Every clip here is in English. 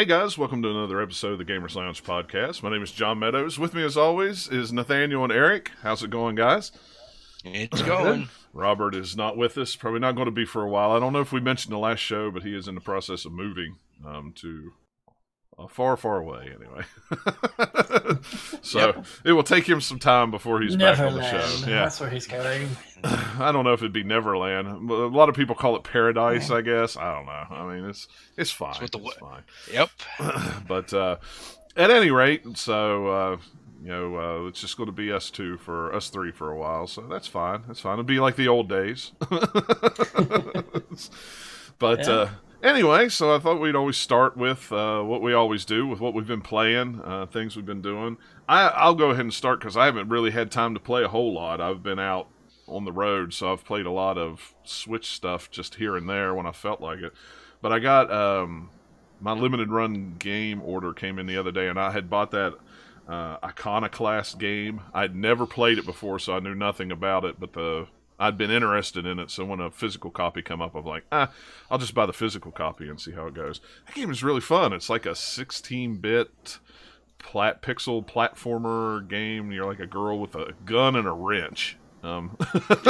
Hey guys, welcome to another episode of the Gamers Lounge podcast. My name is John Meadows. With me as always is Nathaniel and Eric. How's it going, guys? It's going. Robert is not with us. Probably not going to be for a while. I don't know if we mentioned the last show, but he is in the process of moving to far, far away anyway. So It will take him some time before he's back on the show. Yeah, that's where he's going. I don't know if it'd be Neverland. A lot of people call it Paradise, I guess. I don't know. I mean, it's fine. It's fine. Yep. But at any rate, so it's just going to be us three for a while. So that's fine. That's fine. It'll be like the old days. But anyway, so I thought we'd always start with what we always do, with what we've been playing, things we've been doing. I'll go ahead and start because I haven't really had time to play a whole lot. I've been out on the road, so I've played a lot of Switch stuff just here and there when I felt like it. But I got my limited run game order came in the other day, and I had bought that Iconoclast game. I'd never played it before, so I knew nothing about it, but I'd been interested in it, so when a physical copy come up, I'm like, I'll just buy the physical copy and see how it goes. That game is really fun. It's like a 16-bit pixel platformer game. You're like a girl with a gun and a wrench. That's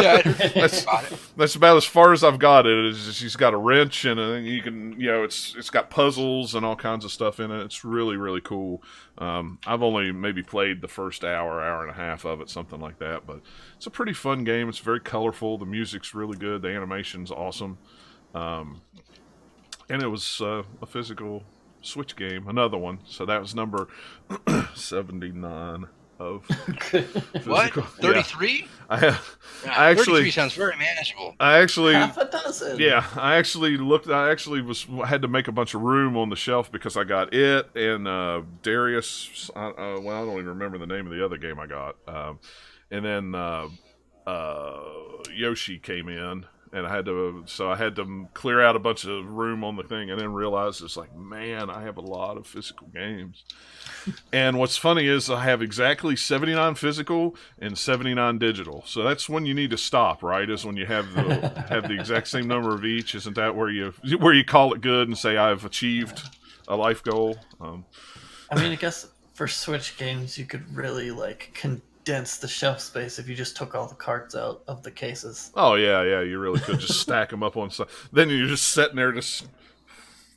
about as far as I've got it. She's got a wrench, and you can, it's got puzzles and all kinds of stuff in it. It's really, really cool. I've only maybe played the first hour and a half of it, something like that. But it's a pretty fun game. It's very colorful. The music's really good. The animation's awesome. And it was a physical Switch game, another one. So that was number 79. Of what? 33? Yeah. I actually 33 sounds very manageable. I actually half a dozen. Yeah, I actually had to make a bunch of room on the shelf because I got it and Darius. I don't even remember the name of the other game I got. And then Yoshi came in. And I had to clear out a bunch of room on the thing, and then realize it's like, man, I have a lot of physical games. And what's funny is I have exactly 79 physical and 79 digital. So that's when you need to stop, right? Is when you have the exact same number of each. Isn't that where you call it good and say I've achieved a life goal? I mean, I guess for Switch games, you could really condense the shelf space if you just took all the cards out of the cases. Oh yeah, you really could just stack them up on stuff. Then you're just sitting there just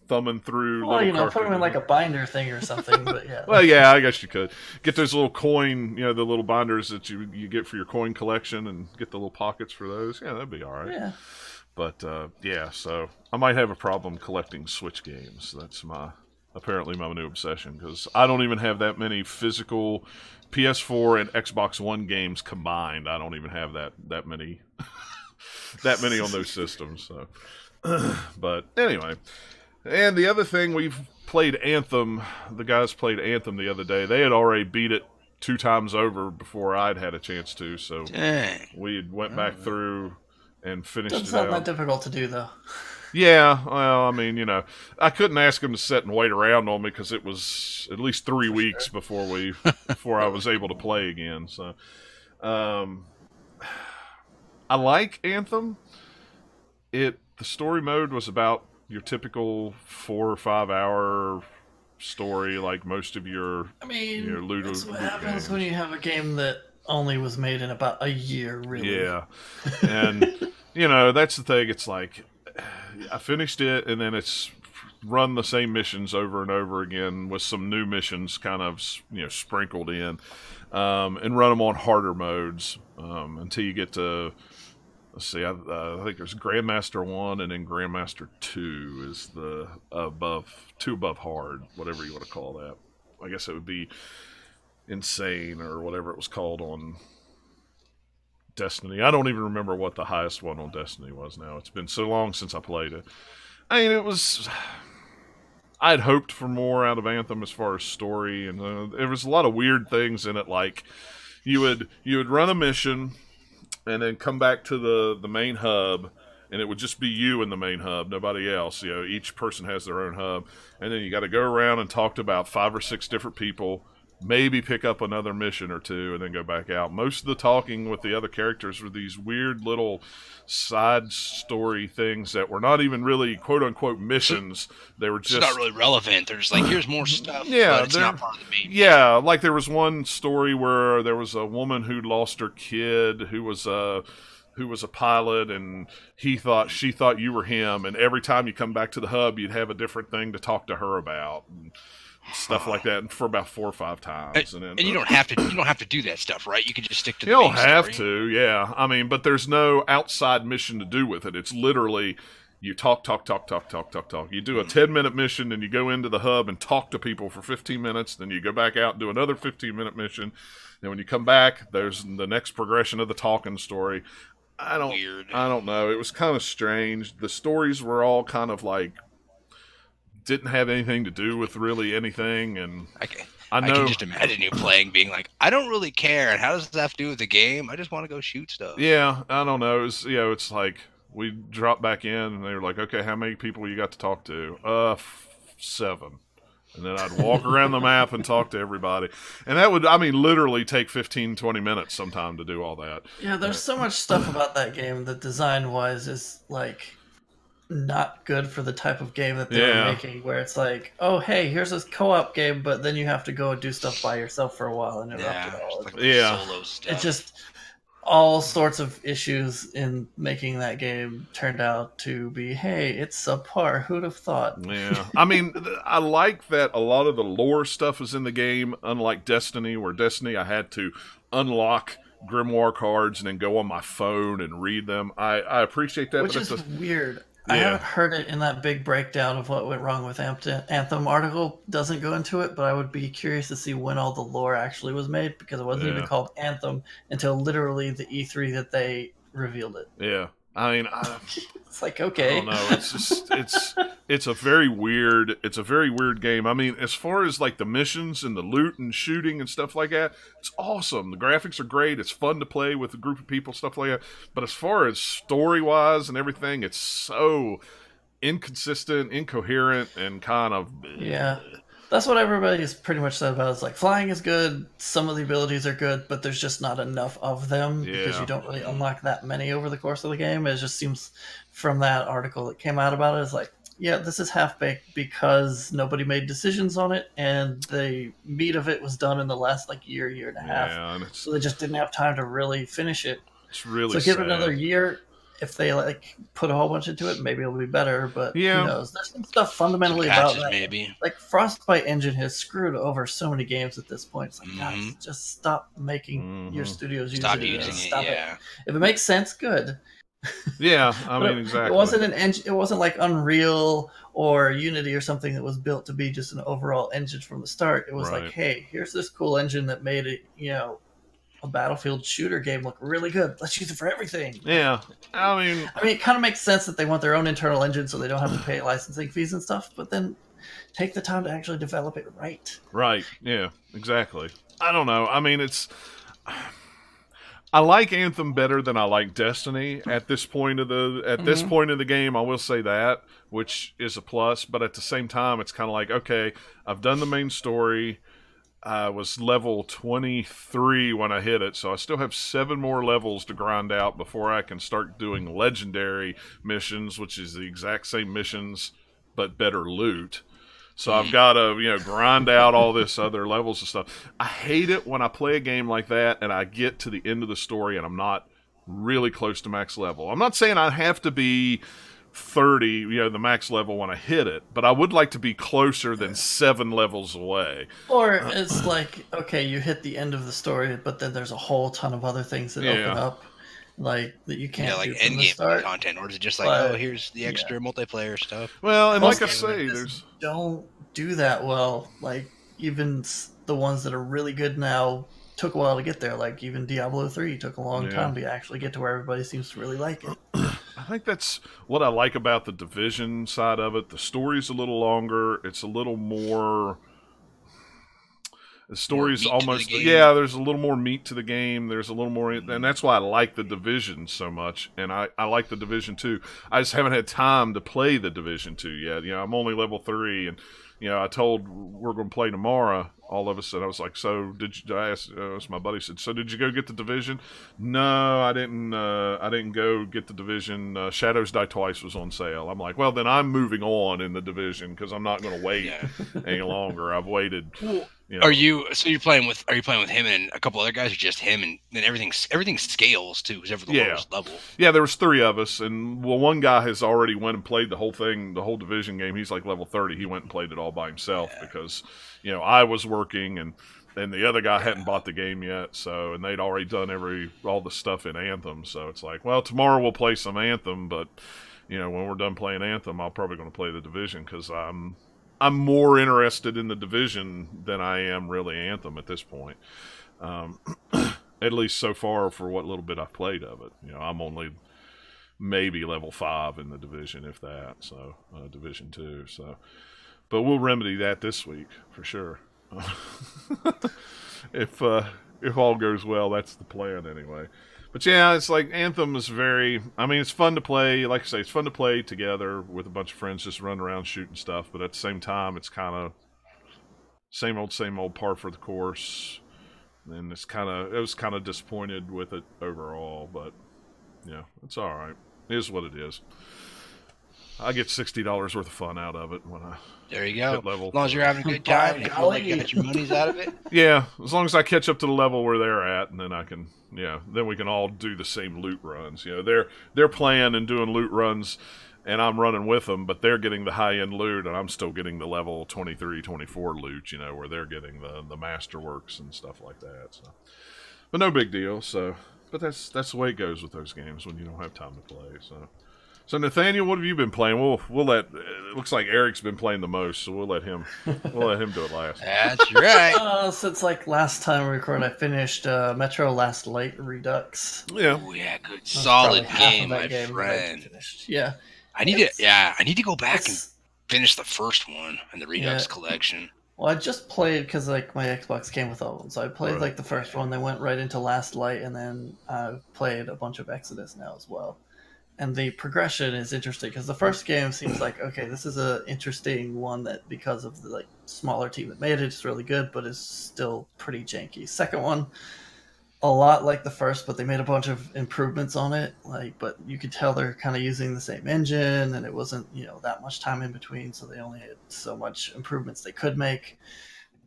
thumbing through. Well, put them in like a binder thing or something. But yeah. Well, yeah, I guess you could get those little coin, the little binders that you get for your coin collection, and get the little pockets for those. Yeah, that'd be all right. Yeah. But so I might have a problem collecting Switch games. That's apparently my new obsession, because I don't even have that many physical PS4 and Xbox One games combined. I don't even have that many on those systems. So, but anyway, and the other thing, we've played Anthem. The guys played Anthem the other day. They had already beat it 2 times over before I'd had a chance to. So we went back through and finished it out. It's not that difficult to do, though. Yeah, well, I mean, I couldn't ask him to sit and wait around on me because it was at least 3 weeks before I was able to play again. So, I like Anthem. The story mode was about your typical 4 or 5 hour story, like most of your. I mean, Ludo. That's what happens games. When you have a game that only was made in about a year, really. Yeah, and that's the thing. It's like, I finished it, and then it's run the same missions over and over again with some new missions kind of sprinkled in, and run them on harder modes until you get to, let's see, I think there's Grandmaster 1 and then Grandmaster 2 is the above hard, whatever you want to call that. I guess it would be Insane or whatever it was called on Destiny. I don't even remember what the highest one on Destiny was now. It's been so long since I played it. I mean, I'd hoped for more out of Anthem as far as story, and there was a lot of weird things in it, like you would run a mission and then come back to the main hub, and it would just be you in the main hub, nobody else. Each person has their own hub, and then you got to go around and talk to about 5 or 6 different people, maybe pick up another mission or two, and then go back out. Most of the talking with the other characters were these weird little side story things that were not even really quote unquote missions. They were just it's not really relevant. They're just like, here's more stuff. Yeah, but it's not part of the main. Yeah, like there was one story where there was a woman who lost her kid who was a pilot, and she thought you were him, and every time you come back to the hub, you'd have a different thing to talk to her about. And stuff like that, and for about 4 or 5 times, and you don't have to do that stuff, right? You can just stick to the you don't main have story. to, yeah. I mean, but there's no outside mission to do with it. It's literally you talk. You do a 10-minute mission, and you go into the hub and talk to people for 15 minutes. Then you go back out and do another 15-minute mission. And when you come back, there's the next progression of the talking story. I don't know. It was kind of strange. The stories were all kind of like didn't have anything to do with really anything, and I can just imagine you playing, being like, I don't really care, and how does that have to do with the game? I just want to go shoot stuff. Yeah, I don't know. It's like we dropped back in, and they were like, okay, how many people you got to talk to? 7. And then I'd walk around the map and talk to everybody. And that would, literally take 15, 20 minutes sometime to do all that. Yeah, there's so much stuff about that game that design-wise is, like, not good for the type of game that they were making, where it's like, oh, hey, here's this co-op game, but then you have to go and do stuff by yourself for a while and interrupt it all. Like solo stuff. It's just all sorts of issues in making that game turned out to be, hey, it's subpar. Who'd have thought? Yeah. I like that a lot of the lore stuff is in the game, unlike Destiny, where Destiny I had to unlock grimoire cards and then go on my phone and read them. I appreciate that. Which is weird. I haven't heard it in that big breakdown of what went wrong with Anthem. Article doesn't go into it, but I would be curious to see when all the lore actually was made, because it wasn't even called Anthem until literally the E3 that they revealed it. Yeah. It's like, okay. I don't know. It's just it's a very weird game. As far as like the missions and the loot and shooting and stuff like that, it's awesome. The graphics are great. It's fun to play with a group of people, stuff like that. But as far as story wise and everything, it's so inconsistent, incoherent, and kind of That's what everybody's pretty much said about it. It's like, flying is good, some of the abilities are good, but there's just not enough of them because you don't really unlock that many over the course of the game. It just seems from that article that came out about it, it's like, yeah, this is half-baked because nobody made decisions on it, and the meat of it was done in the last year and a half. So they just didn't have time to really finish it. It's really so give it another year. If they put a whole bunch into it, maybe it'll be better. But who knows? There's some stuff fundamentally about that. Maybe Frostbite Engine has screwed over so many games at this point. It's like, guys, just stop making your studios use it. Stop it. If it makes sense, good. Yeah, exactly. It wasn't an engine. It wasn't like Unreal or Unity or something that was built to be just an overall engine from the start. It was like, hey, here's this cool engine that made it, a Battlefield shooter game look really good. Let's use it for everything. Yeah. It kind of makes sense that they want their own internal engine so they don't have to pay licensing fees and stuff, but then take the time to actually develop it right. Right. Yeah, exactly. I don't know. I like Anthem better than I like Destiny at this point of this point of the game. I will say that, which is a plus, but at the same time it's kind of like, okay, I've done the main story. I was level 23 when I hit it, so I still have 7 more levels to grind out before I can start doing legendary missions, which is the exact same missions but better loot. So I've got to, grind out all this other levels of stuff. I hate it when I play a game like that and I get to the end of the story and I'm not really close to max level. I'm not saying I have to be 30, the max level when I hit it, but I would like to be closer than 7 levels away. Or it's like, okay, you hit the end of the story, but then there's a whole ton of other things that open up, that you can't do from end the game start. Content, or is it just like, here's the extra multiplayer stuff? Well, and like I say, don't do that well. Even the ones that are really good now took a while to get there. Even Diablo 3 took a long time to actually get to where everybody seems to really like it. I think that's what I like about the Division side of it. The story's a little longer. It's a little more... The story's almost... there's a little more meat to the game. There's a little more... And that's why I like the Division so much. And I like the Division 2. I just haven't had time to play the Division 2 yet. I'm only level 3. And, I told we're going to play tomorrow. all of us, and I was like, "So did you?" I asked my buddy, said, "So did you go get the Division?" No, I didn't. I didn't go get the Division. Shadows Die Twice was on sale. I'm like, well, then I'm moving on in the Division because I'm not going to wait any longer. I've waited. You know. Are you playing with him and a couple other guys, or just him? And then everything scales too, except for the lowest level. Yeah, there was 3 of us, and one guy has already went and played the whole thing, the whole Division game. He's like level 30. He went and played it all by himself because, I was working and the other guy hadn't bought the game yet. So, and they'd already done all the stuff in Anthem. So it's like, well, tomorrow we'll play some Anthem, but when we're done playing Anthem, I'm probably going to play the Division because I'm more interested in the Division than I am really Anthem at this point. At least so far for what little bit I've played of it. I'm only maybe level 5 in the Division, if that. So, Division 2. So, but we'll remedy that this week for sure. If all goes well, that's the plan anyway. But yeah, it's like Anthem is it's fun to play. Like I say, it's fun to play together with a bunch of friends, just run around shooting stuff. But at the same time, it's kind of same old par for the course. And I was kind of disappointed with it overall. But yeah, it's all right. It is what it is. I get $60 worth of fun out of it when I there you go. hit level. As long as you're having a good time and you feel like you got your monies out of it. Yeah, as long as I catch up to the level where they're at, and then I can, then we can all do the same loot runs. They're playing and doing loot runs, and I'm running with them, but they're getting the high-end loot, and I'm still getting the level 23, 24 loot, where they're getting the masterworks and stuff like that. So, but no big deal. So, but that's the way it goes with those games when you don't have time to play. So Nathaniel, what have you been playing? We'll let. It looks like Eric's been playing the most, so we'll let him do it last. That's right. Since last time we recorded, I finished Metro Last Light Redux. Yeah. Oh yeah, good, solid game, my friend. Yeah. I need to go back and finish the first one in the Redux collection. Well, I just played because my Xbox came with all of them, so I played the first one. Then went right into Last Light, and then I played a bunch of Exodus now as well. And the progression is interesting because the first game seems like, okay, this is an interesting one that because of the smaller team that made it, it's really good, but is still pretty janky. Second one, a lot like the first, but they made a bunch of improvements on it. But you could tell they're kind of using the same engine, and it wasn't that much time in between, so they only had so much improvements they could make.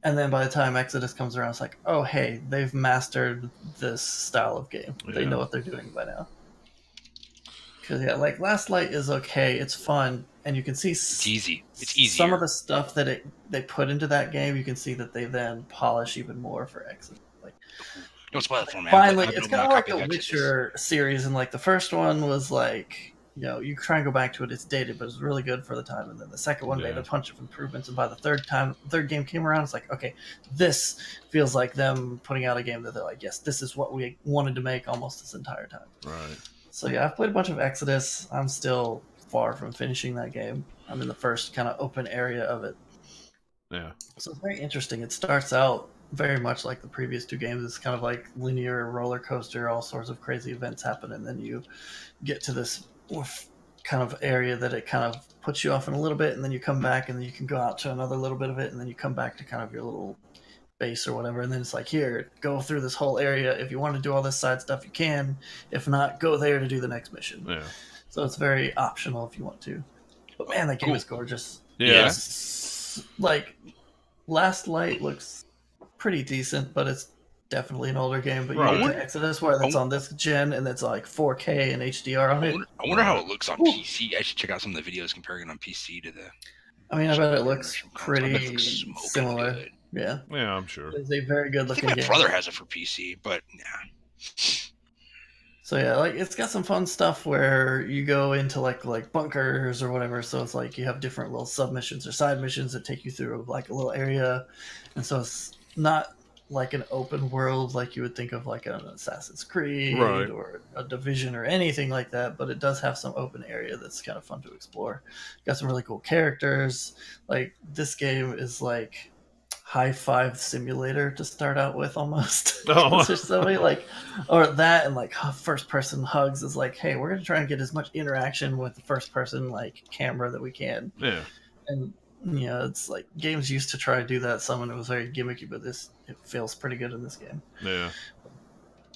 And then by the time Exodus comes around, it's like, oh hey, they've mastered this style of game. Yeah. They know what they're doing by now. Because Last Light is okay, it's fun, and you can see it's easy. It's easy. Some of the stuff that they put into that game, you can see that they then polish even more for Exodus. Don't spoil it for me. Finally, it's kind of like the Witcher series, and the first one was you try and go back to it, it's dated, but it's really good for the time. And then the second one made a bunch of improvements, and by the third game came around, it's like, okay, this feels like them putting out a game that they're like, yes, this is what we wanted to make almost this entire time. Right. So yeah, I've played a bunch of Exodus. I'm still far from finishing that game. I'm in the first kind of open area of it. Yeah. So it's very interesting. It starts out very much like the previous 2 games. It's kind of like linear roller coaster, all sorts of crazy events happen, and then you get to this kind of area that it kind of puts you off in a little bit, and then you come back, and then you can go out to another little bit of it, and then you come back to kind of your little base or whatever, and then it's like, here, go through this whole area. If you want to do all this side stuff, you can. If not, go there to do the next mission. Yeah. So it's very optional if you want to. But man, that game is gorgeous. Yeah. Last Light looks pretty decent, but it's definitely an older game. But you get to Exodus, where that's on this gen, and it's 4K and HDR on it. I wonder how it looks on PC. I should check out some of the videos comparing it on PC to the... I bet it looks pretty similar. Good. Yeah. Yeah, I'm sure. It's a very good looking game. My brother has it for PC, but yeah. So yeah, it's got some fun stuff where you go into like bunkers or whatever. So it's you have different little submissions or side missions that take you through a little area, and so it's not like an open world like you would think of an Assassin's Creed or a Division or anything like that, but it does have some open area that's kind of fun to explore. Got some really cool characters. This game is high five simulator to start out with almost. Oh. There's so many or that and first person hugs is hey, we're gonna try and get as much interaction with the first person camera that we can. Yeah. And it's like games used to try to do that some, and it was very gimmicky, but it feels pretty good in this game. Yeah.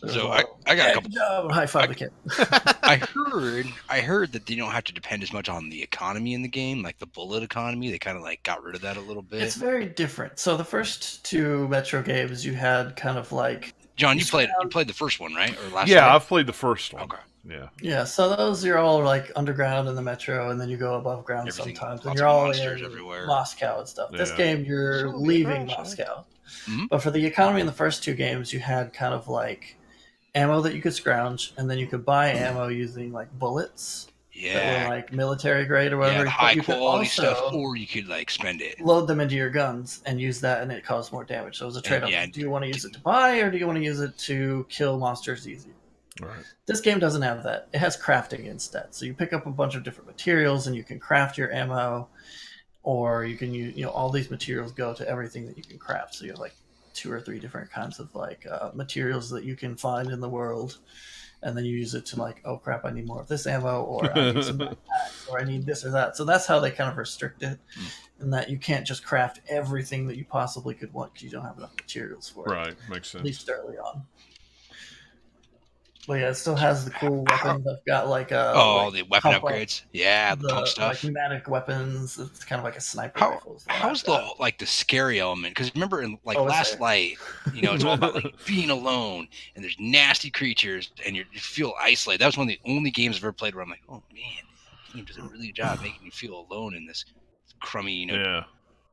So I got a couple. Good job. High five the kid. I heard that they don't have to depend as much on the economy in the game, like the bullet economy. They kind of like got rid of that a little bit. It's very different. So the first 2 Metro games, you had kind of like John, you played the first one, right? Or last? Yeah, I've played the first one. Okay. Yeah. Yeah, so those you're all like underground in the metro, and then you go above ground sometimes, and you're all in everywhere. Moscow and stuff. Yeah. This game, you're leaving Moscow. Mm-hmm. But for the economy in the first 2 games, you had kind of like ammo that you could scrounge, and then you could buy ammo using like bullets. Yeah. That were like military grade or whatever. Yeah, high quality stuff, or you could like spend it. Load them into your guns and use that, and it caused more damage. So it was a trade-off. Yeah, do you want to use it to buy, or do you want to use it to kill monsters easy? Right. This game doesn't have that. It has crafting instead. So you pick up a bunch of different materials, and you can craft your ammo, or you can use, all these materials go to everything that you can craft. So you have like 2 or 3 different kinds of like materials that you can find in the world. And then you use it to like, oh crap, I need more of this ammo, or I need some backpacks, or I need this or that. So that's how they kind of restrict it, in that you can't just craft everything that you possibly could want because you don't have enough materials for it. Right, makes sense. At least early on. But yeah, it still has the cool weapons. I've got like the weapon upgrades. Yeah, the pump stuff. Like pneumatic weapons. It's kind of like a sniper rifle. How's the scary element? Because remember in like Last Light, it's all about like being alone, and there's nasty creatures, and you feel isolated. That was one of the only games I've ever played where I'm like, oh man, the game does a really good job making you feel alone in this crummy,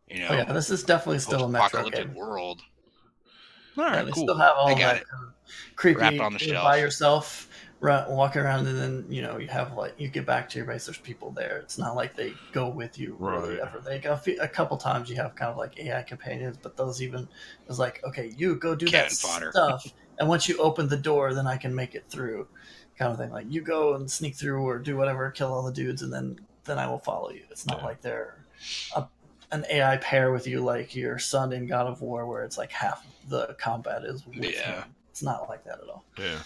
this is definitely still a Metro game. World. All right, they still have all that creepy on the shelf. By yourself, walking around, and then you have like you get back to your base. There's people there. It's not like they go with you really ever. They go a couple times. You have kind of like AI companions, but those even is like, okay, you go do that stuff, and once you open the door, then I can make it through, kind of thing. Like you go and sneak through or do whatever, kill all the dudes, and then I will follow you. It's not like they're an AI pair with you like your son in God of War, where it's like half the combat is with him. It's not like that at all. Yeah.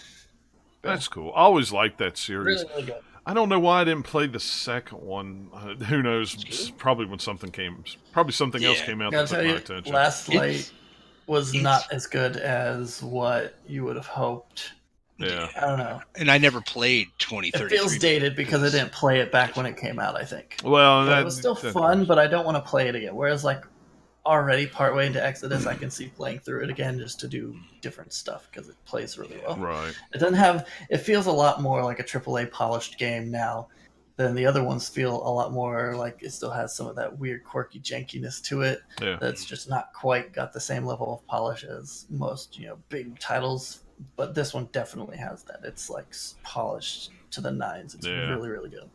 That's cool. I always liked that series. Really, really good. I don't know why I didn't play the second one. Who knows? Probably when something else came out that took my attention. Last Light was not as good as what you would have hoped. Yeah. I don't know. And I never played 2033. It feels dated because I didn't play it back when it came out, I think. Well, it was still fun, but I don't want to play it again. Whereas, like, already partway into Exodus, I can see playing through it again just to do different stuff because it plays really well. Right. It feels a lot more like a AAA polished game now than the other ones feel a lot more like it still has some of that weird, quirky jankiness to it. Yeah. That's just not quite got the same level of polish as most, big titles. But this one definitely has that. It's like polished to the nines. It's really, really good.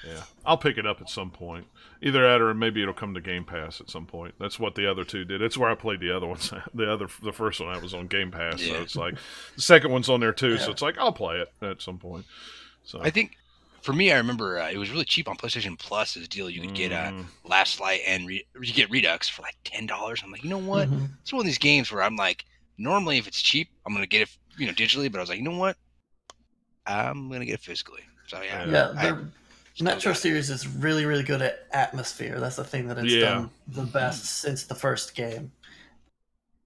Yeah, I'll pick it up at some point. Either that, or maybe it'll come to Game Pass at some point. That's what the other 2 did. It's where I played the other ones. The first one I was on Game Pass, so it's like the second one's on there too. So it's like I'll play it at some point. So I think for me, I remember it was really cheap on PlayStation Plus. As a deal, you could get Last Light and you get Redux for like $10. I'm like, you know what? It's one of these games where I'm like, normally if it's cheap, I'm gonna get it, digitally. But I was like, you know what? I'm gonna get it physically. So the Metro series is really, really good at atmosphere. That's the thing that it's done the best since the first game.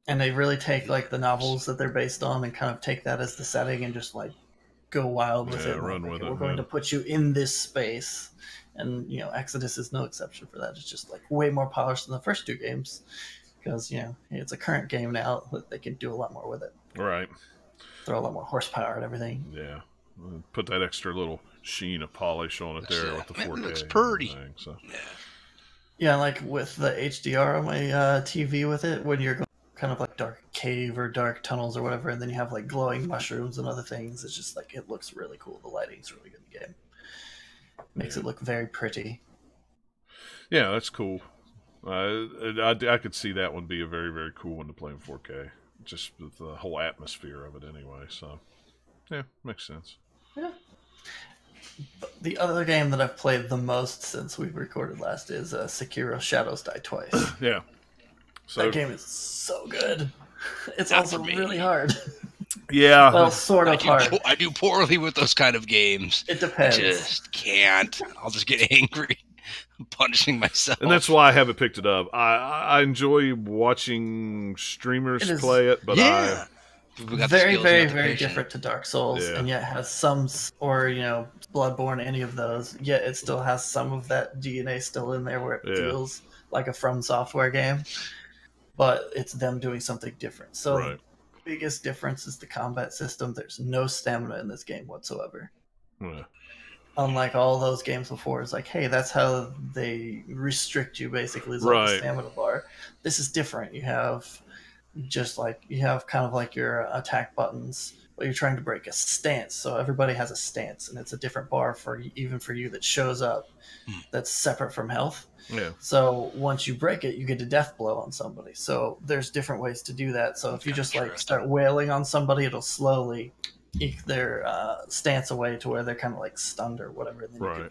And they really take like the novels that they're based on and kind of take that as the setting and just like go wild with it. Run with it. We're going to put you in this space. And Exodus is no exception for that. It's just like way more polished than the first 2 games. Because it's a current game now that they can do a lot more with it. Right. Throw a lot more horsepower and everything. Yeah. Put that extra little sheen of polish on it there with the 4K. It looks pretty. So. Yeah, like with the HDR on my TV with it, when you're going kind of like dark cave or dark tunnels or whatever, and then you have like glowing mushrooms and other things, it's just like, it looks really cool. The lighting's really good in the game. Makes it look very pretty. Yeah, that's cool. I could see that one be a very, very cool one to play in 4K. Just with the whole atmosphere of it anyway. So, yeah, makes sense. Yeah. The other game that I've played the most since we recorded last is Sekiro Shadows Die Twice. Yeah. So, that game is so good. It's also really hard. Yeah. Well, sort of hard. I do poorly with those kind of games. It depends. I just can't. I'll just get angry. punishing myself. And that's why I haven't picked it up. I enjoy watching streamers play it, but yeah. Very, very, very different to Dark Souls, and yet has some, or Bloodborne, any of those. Yet it still has some of that DNA still in there, where it feels like a From Software game, but it's them doing something different. So the biggest difference is the combat system. There's no stamina in this game whatsoever. Yeah. Unlike all those games before, it's like, hey, that's how they restrict you, basically, is like the stamina bar. This is different. You have kind of like your attack buttons, but you're trying to break a stance. So everybody has a stance, and it's a different bar even for you that shows up that's separate from health. Yeah. So once you break it, you get a death blow on somebody. So there's different ways to do that. So if you just start wailing on somebody, it'll slowly eke their stance away to where they're kind of like stunned or whatever, and then you can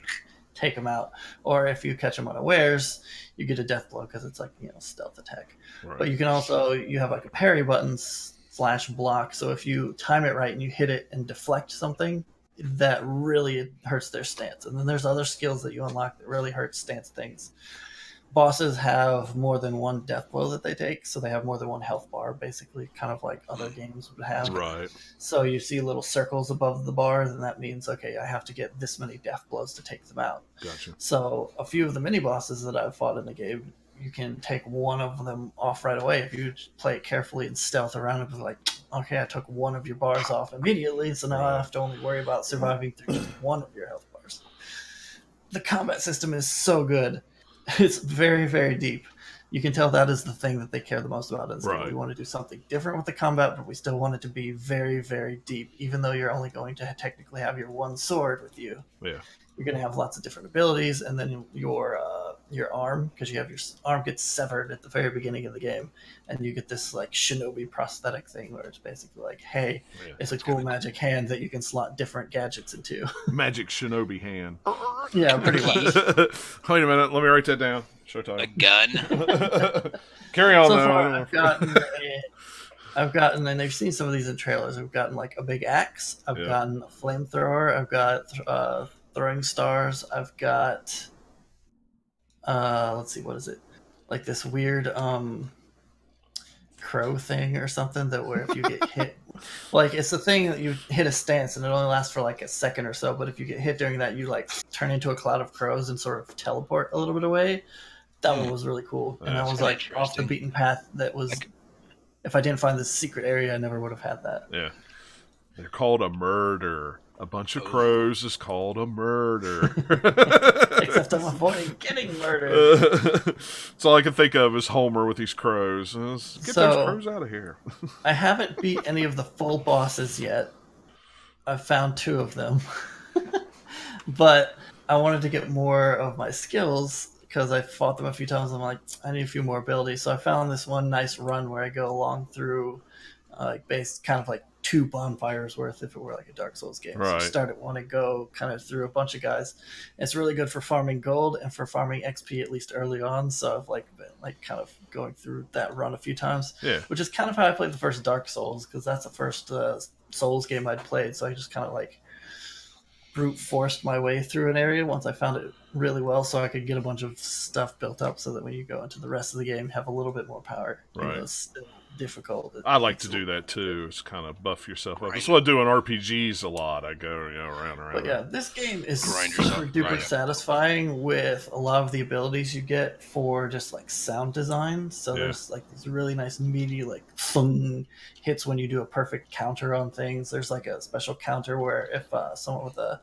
take them out. Or if you catch them unawares, you get a death blow because it's like stealth attack. But you can also have like a parry button / block. So if you time it right and you hit it and deflect something, that really hurts their stance. And then there's other skills that you unlock that really hurt stance things. Bosses have more than one death blow that they take, so they have more than one health bar, basically, kind of like other games would have. Right. So you see little circles above the bar, then that means, okay, I have to get this many death blows to take them out. Gotcha. So a few of the mini-bosses that I've fought in the game, you can take one of them off right away. If you play it carefully and stealth around it, like, okay, I took one of your bars off immediately, so now I have to only worry about surviving through just one of your health bars. The combat system is so good. It's very, very deep. You can tell that is the thing that they care the most about. Is we want to do something different with the combat, but we still want it to be very, very deep. Even though you're only going to technically have your one sword with you, you're going to have lots of different abilities, and then your arm, because you have your arm gets severed at the very beginning of the game, and you get this like Shinobi prosthetic thing where it's basically like, hey, it's a cool magic hand that you can slot different gadgets into. Magic Shinobi hand. Yeah, pretty much. Wait a minute, let me write that down. Showtime. A gun. Carry on. So far, I've gotten, and they've seen some of these in trailers. I've gotten like a big axe. I've gotten a flamethrower. I've got throwing stars. I've got let's see, what is it? Like this weird crow thing or something that where if you get hit, like it's the thing that you hit a stance and it only lasts for like a second or so, but if you get hit during that, you like turn into a cloud of crows and sort of teleport a little bit away. That one was really cool. And that was like off the beaten path. That was, if I didn't find this secret area, I never would have had that. Yeah. They're called a murder. A bunch of crows is called a murder. Except I'm avoiding getting murdered. That's all I can think of is Homer with these crows. Get those crows out of here. I haven't beat any of the full bosses yet. I've found 2 of them. But I wanted to get more of my skills because I fought them a few times. I'm like, I need a few more abilities. So I found this one nice run where I go along through kind of like 2 bonfires worth if it were like a Dark Souls game. So you start at one and go kind of through a bunch of guys. It's really good for farming gold and for farming XP, at least early on. So I've been kind of going through that run a few times, which is kind of how I played the first Dark Souls, because that's the first Souls game I'd played. So I just kind of like brute forced my way through an area once I found it really well, so I could get a bunch of stuff built up so that when you go into the rest of the game, have a little bit more power. Right. It's still difficult. I like to do that too. It's kind of buff yourself up. That's what I do in RPGs a lot. I go around. But yeah, this game is super duper satisfying with a lot of the abilities you get for just like sound design. So there's like these really nice meaty like thung hits when you do a perfect counter on things. There's like a special counter where if someone with a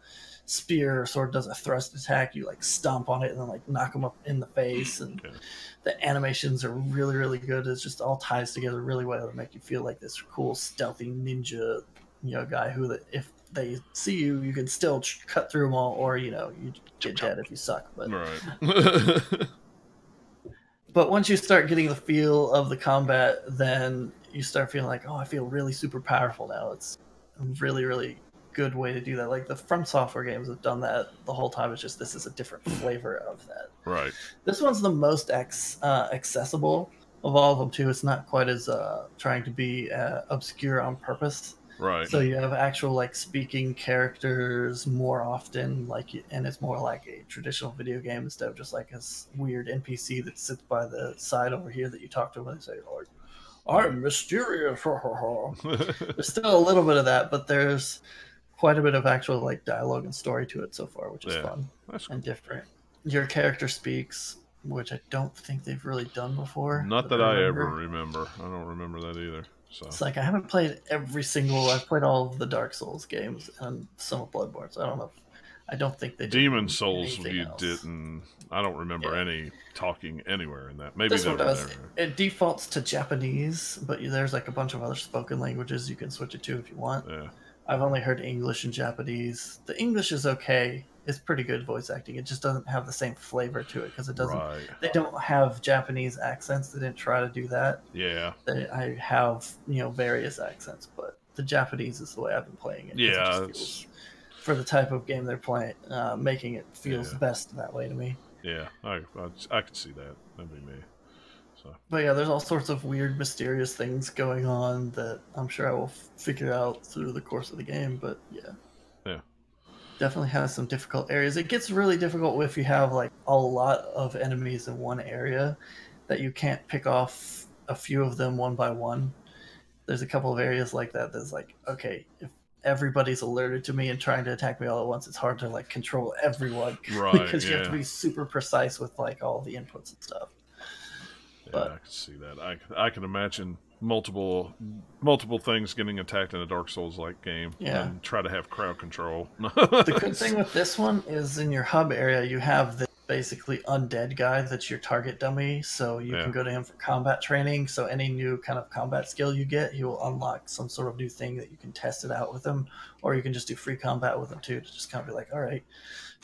spear or sword does a thrust attack, you like stomp on it and then like knock them up in the face, and the animations are really, really good. It just all ties together really well to make you feel like this cool stealthy ninja guy who that if they see you, you can still cut through them all, or you get dead if you suck. But but once you start getting the feel of the combat, then you start feeling like, oh, I feel really super powerful now. It's really, really good way to do that. Like the From Software games have done that the whole time. It's just this is a different flavor of that. Right. This one's the most accessible of all of them too. It's not quite as trying to be obscure on purpose. Right. So you have actual like speaking characters more often, and it's more like a traditional video game instead of just like a weird NPC that sits by the side over here that you talk to when they say like, "I'm mysterious." There's still a little bit of that, but there's quite a bit of actual like dialogue and story to it so far, which is fun and different. Your character speaks, which I don't think they've really done before. Not that I ever remember. I don't remember that either. So it's like I haven't played I've played all of the Dark Souls games and some of Bloodborne, so I don't know. I don't think they Demon Souls else. didn't. I don't remember any talking anywhere in that. Maybe this they one were does. there. It defaults to Japanese, but there's like a bunch of other spoken languages you can switch it to if you want. Yeah. I've only heard English and Japanese. The English is okay. It's pretty good voice acting. It just doesn't have the same flavor to it because it doesn't. Right. They don't have Japanese accents. They didn't try to do that. Yeah. I have various accents, but the Japanese is the way I've been playing it. Yeah. It feels, for the type of game they're playing, making it feels best that way to me. Yeah, I could see that. That'd be me. So. But yeah, there's all sorts of weird, mysterious things going on that I'm sure I will figure out through the course of the game. But yeah, definitely has some difficult areas. It gets really difficult if you have like a lot of enemies in one area that you can't pick off a few of them one by one. There's a couple of areas like that that's like, okay, if everybody's alerted to me and trying to attack me all at once, it's hard to like control everyone, right? Because you have to be super precise with like all the inputs and stuff. Yeah, but I can see that. I can imagine multiple things getting attacked in a Dark Souls like game. And try to have crowd control. The good thing with this one is in your hub area you have this basically undead guy that's your target dummy, so you can go to him for combat training. So any new kind of combat skill you get, he will unlock some sort of new thing that you can test it out with him, or you can just do free combat with him too, to just kind of be like, all right,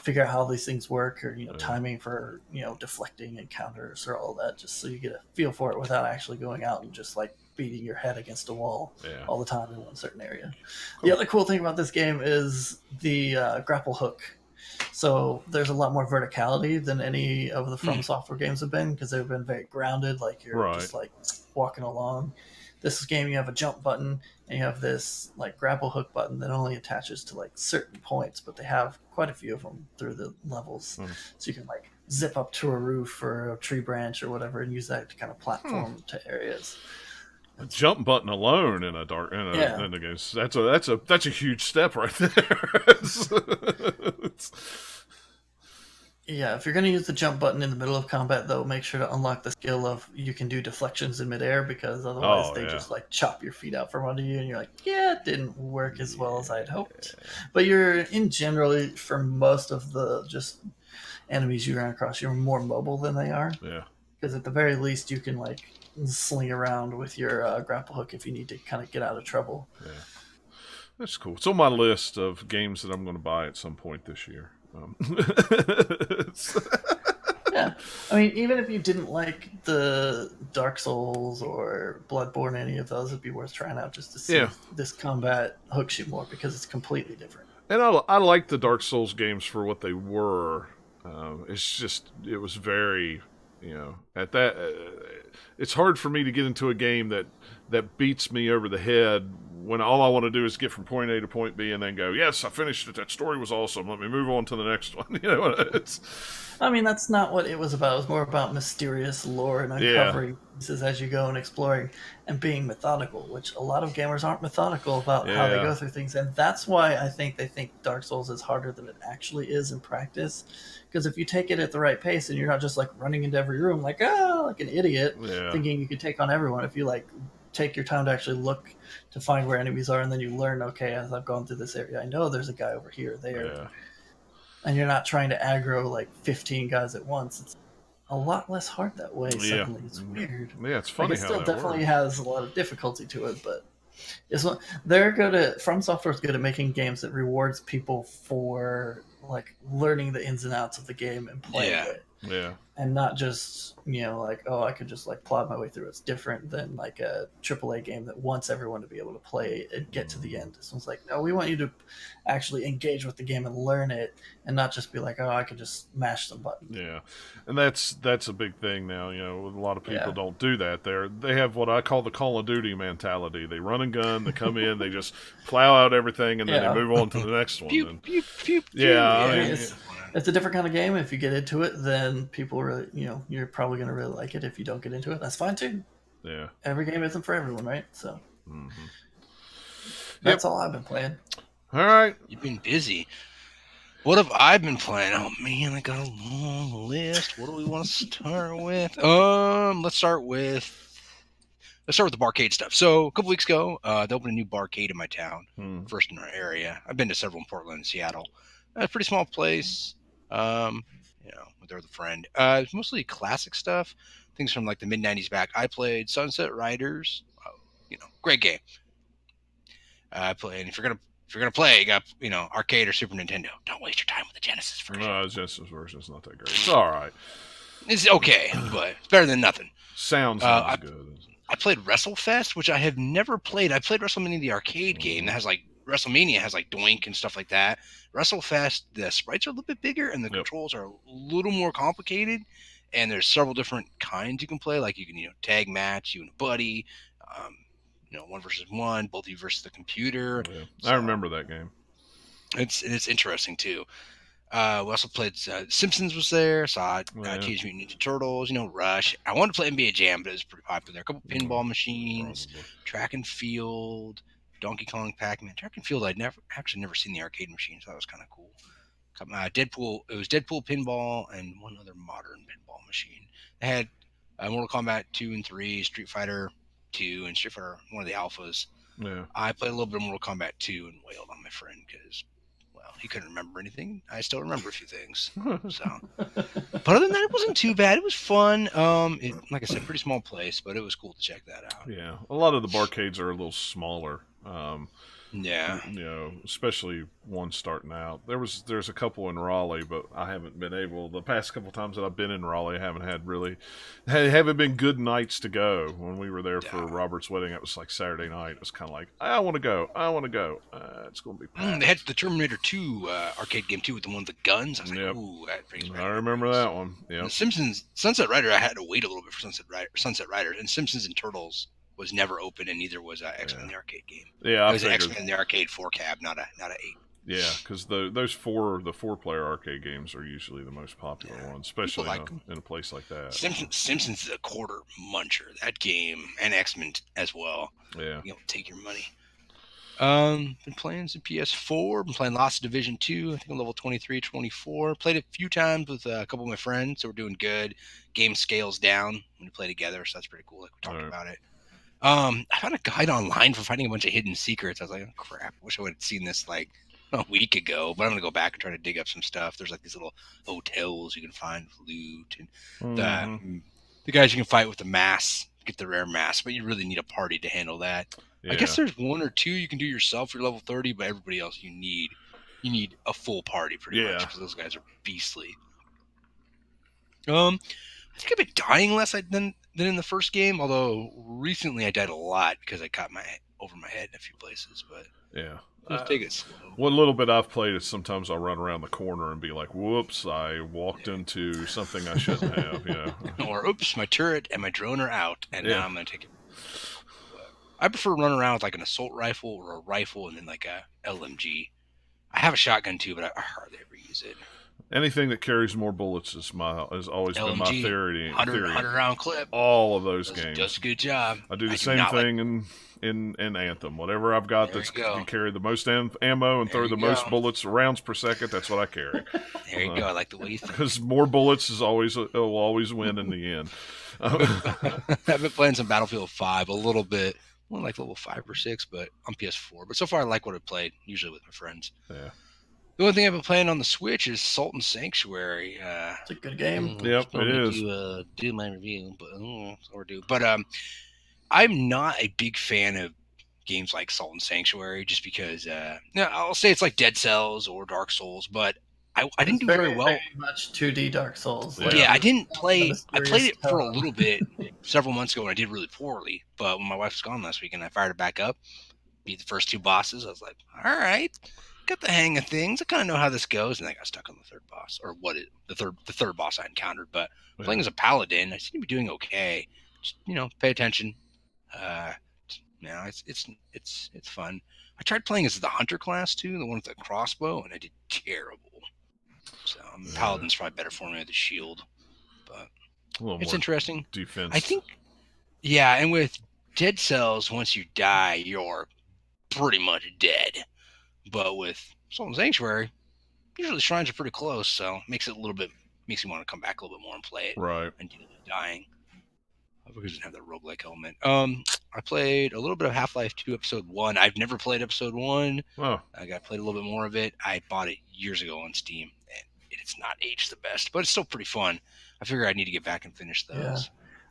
figure out how these things work, or timing for deflecting and counters or all that, just so you get a feel for it without actually going out and just like beating your head against a wall all the time in one certain area. Cool. The other cool thing about this game is the grapple hook. So there's a lot more verticality than any of the From Software games have been, because they've been very grounded, like you're just like walking along. This game you have a jump button and you have this like grapple hook button that only attaches to like certain points, but they have quite a few of them through the levels. So you can like zip up to a roof or a tree branch or whatever and use that to kind of platform to areas. A jump button alone in a game, that's a huge step right there. Yeah, if you're going to use the jump button in the middle of combat, though, make sure to unlock the skill of you can do deflections in midair, because otherwise they just like chop your feet out from under you and you're like, it didn't work as well as I'd hoped. But you're in generally, for most of the just enemies you run across, you're more mobile than they are. Yeah. Because at the very least you can like sling around with your grapple hook if you need to kind of get out of trouble. Yeah. That's cool. It's on my list of games that I'm going to buy at some point this year. Yeah, I mean, even if you didn't like the Dark Souls or Bloodborne, any of those, it'd be worth trying out just to see if this combat hooks you more, because it's completely different. And I like the Dark Souls games for what they were. It's just, it was very, at that, it's hard for me to get into a game that beats me over the head when all I want to do is get from point A to point B and then go, yes, I finished it. That story was awesome. Let me move on to the next one. I mean, that's not what it was about. It was more about mysterious lore and uncovering pieces as you go and exploring and being methodical, which a lot of gamers aren't methodical about how they go through things. And that's why I think they think Dark Souls is harder than it actually is in practice. Because if you take it at the right pace and you're not just like running into every room like an idiot, thinking you can take on everyone, if you like take your time to actually look to find where enemies are, and then you learn, okay, as I've gone through this area, I know there's a guy over here, there. And you're not trying to aggro like 15 guys at once. It's a lot less hard that way. Suddenly, it's weird. Yeah, it's funny how that definitely has a lot of difficulty to it, but they're good at From Software is good at making games that rewards people for like learning the ins and outs of the game and playing it. Yeah. And not just, like, oh, I could just like plod my way through. It's different than like a AAA game that wants everyone to be able to play and get to the end. This one's like, no, we want you to actually engage with the game and learn it, and not just be like, oh, I could just mash some buttons. Yeah, and that's a big thing now. A lot of people don't do that. They have what I call the Call of Duty mentality. They run and gun. They come in. They just plow out everything, and then they move on to the next one. Pew, pew, pew, yeah, it's a different kind of game. If you get into it, then people really, you're probably going to really like it. If you don't get into it, that's fine too. Yeah. Every game isn't for everyone, right? So that's all I've been playing. All right. You've been busy. What have I been playing? Oh man, I got a long list. What do we want to start with? Let's start with the barcade stuff. So a couple weeks ago, they opened a new barcade in my town, first in our area. I've been to several in Portland and Seattle. A pretty small place. There with a friend. It's mostly classic stuff, things from like the mid '90s back. I played Sunset Riders. Great game. I play, and if you're gonna play, you got arcade or Super Nintendo. Don't waste your time with the Genesis version. No, the Genesis version is not that great. It's all right. It's okay, but it's better than nothing. Sounds good. I played WrestleFest, which I have never played. I played WrestleMania, the arcade game that has like WrestleMania has like Doink and stuff like that. WrestleFest, the sprites are a little bit bigger and the controls are a little more complicated. And there's several different kinds you can play. Like you can tag match, you and a buddy. 1 versus 1, both of you versus the computer. Yeah. So, I remember that game. It's interesting too. We also played Simpsons was there. Saw Teenage Mutant Ninja Turtles. Rush. I wanted to play NBA Jam, but it was pretty popular. A couple pinball machines, track and field, Donkey Kong, Pac-Man. Track and field I'd never seen the arcade machine, so that was kind of cool. Deadpool. It was Deadpool pinball and one other modern pinball machine. They had Mortal Kombat 2 and 3, Street Fighter 2, and Street Fighter, one of the alphas. Yeah. I played a little bit of Mortal Kombat 2 and wailed on my friend because, he couldn't remember anything. I still remember a few things. So, but other than that, it wasn't too bad. It was fun. Like I said, pretty small place, but it was cool to check that out. Yeah, a lot of the barcades are a little smaller. Yeah. Especially one starting out. There's a couple in Raleigh, but I haven't been able. The past couple times that I've been in Raleigh, I haven't been good nights to go. When we were there for Robert's wedding, it was like Saturday night. It was kind of like, I want to go. It's going to be packed. They had the Terminator 2 arcade game too with the one with the guns. I was like, ooh, that brings me. I remember that one. Yeah. Simpsons, Sunset Rider. I had to wait a little bit for Sunset Riders, and Simpsons and Turtles was never open, and neither was X-Men the arcade game. Yeah, it was an X-Men the arcade 4-cab, not a 8. Yeah, because the 4-player arcade games are usually the most popular ones, especially in a place like that. Simpsons is a quarter muncher. That game, and X-Men as well. Yeah, take your money. Been playing some PS4. Been playing lots of Division 2. I think I'm level 23, 24. Played a few times with a couple of my friends, so we're doing good. Game scales down when we play together, so that's pretty cool. Like we talked about it. I found a guide online for finding a bunch of hidden secrets. I was like, oh crap, I wish I would have seen this like a week ago, but I'm gonna go back and try to dig up some stuff. There's like these little hotels you can find loot, and the guys you can fight with the mass, get the rare mass, but you really need a party to handle that. Yeah. I guess there's 1 or 2 you can do yourself. You're level 30, but everybody else you need a full party pretty much because those guys are beastly. I think I've been dying less than in the first game, although recently I died a lot because I caught over my head in a few places. But yeah, just take it slow. One little bit I've played is sometimes I'll run around the corner and be like, "Whoops, I walked into something I shouldn't have." Or oops, my turret and my drone are out, and now I'm gonna take it. I prefer running around with like an assault rifle or a rifle, and then like a LMG. I have a shotgun too, but I hardly ever use it. Anything that carries more bullets has always LMG, been my theory. 100 round clip. All of those games. Does a good job. I do the same thing in Anthem. Whatever I've got that can carry the most ammo and throw the most bullets, rounds per second, that's what I carry. There you go. I like the way you think. Because more bullets will always win in the end. I've been playing some Battlefield 5 a little bit. Well, like level 5 or 6, but on PS4. But so far I like what I've played, usually with my friends. Yeah. The only thing I've been playing on the Switch is Salt and Sanctuary. It's a good game. Yep, it is. To do my review, but I'm not a big fan of games like Salt and Sanctuary, just because. I'll say it's like Dead Cells or Dark Souls, but I didn't do very well. Very much 2D Dark Souls. Yeah, I didn't play. I played it for a little bit several months ago, and I did really poorly. But when my wife was gone last week, and I fired it back up, beat the first 2 bosses, I was like, all right, got the hang of things. I kind of know how this goes, and I got stuck on the 3rd boss, or the third boss I encountered. But playing as a paladin, I seem to be doing okay. Just, pay attention. It's fun. I tried playing as the hunter class too, the one with the crossbow, and I did terrible. So paladin's probably better for me with the shield, but it's interesting. Defense. I think, yeah, and with dead cells, once you die, you're pretty much dead. But with Soul and Sanctuary, usually shrines are pretty close, so makes you want to come back a little bit more and play it, right? And deal with dying. Because it doesn't have that roguelike element. I played a little bit of Half-Life 2 Episode 1. I've never played Episode 1. Oh. I got played a little bit more of it. I bought it years ago on Steam, and it's not aged the best, but it's still pretty fun. I figure I need to get back and finish those. Yeah.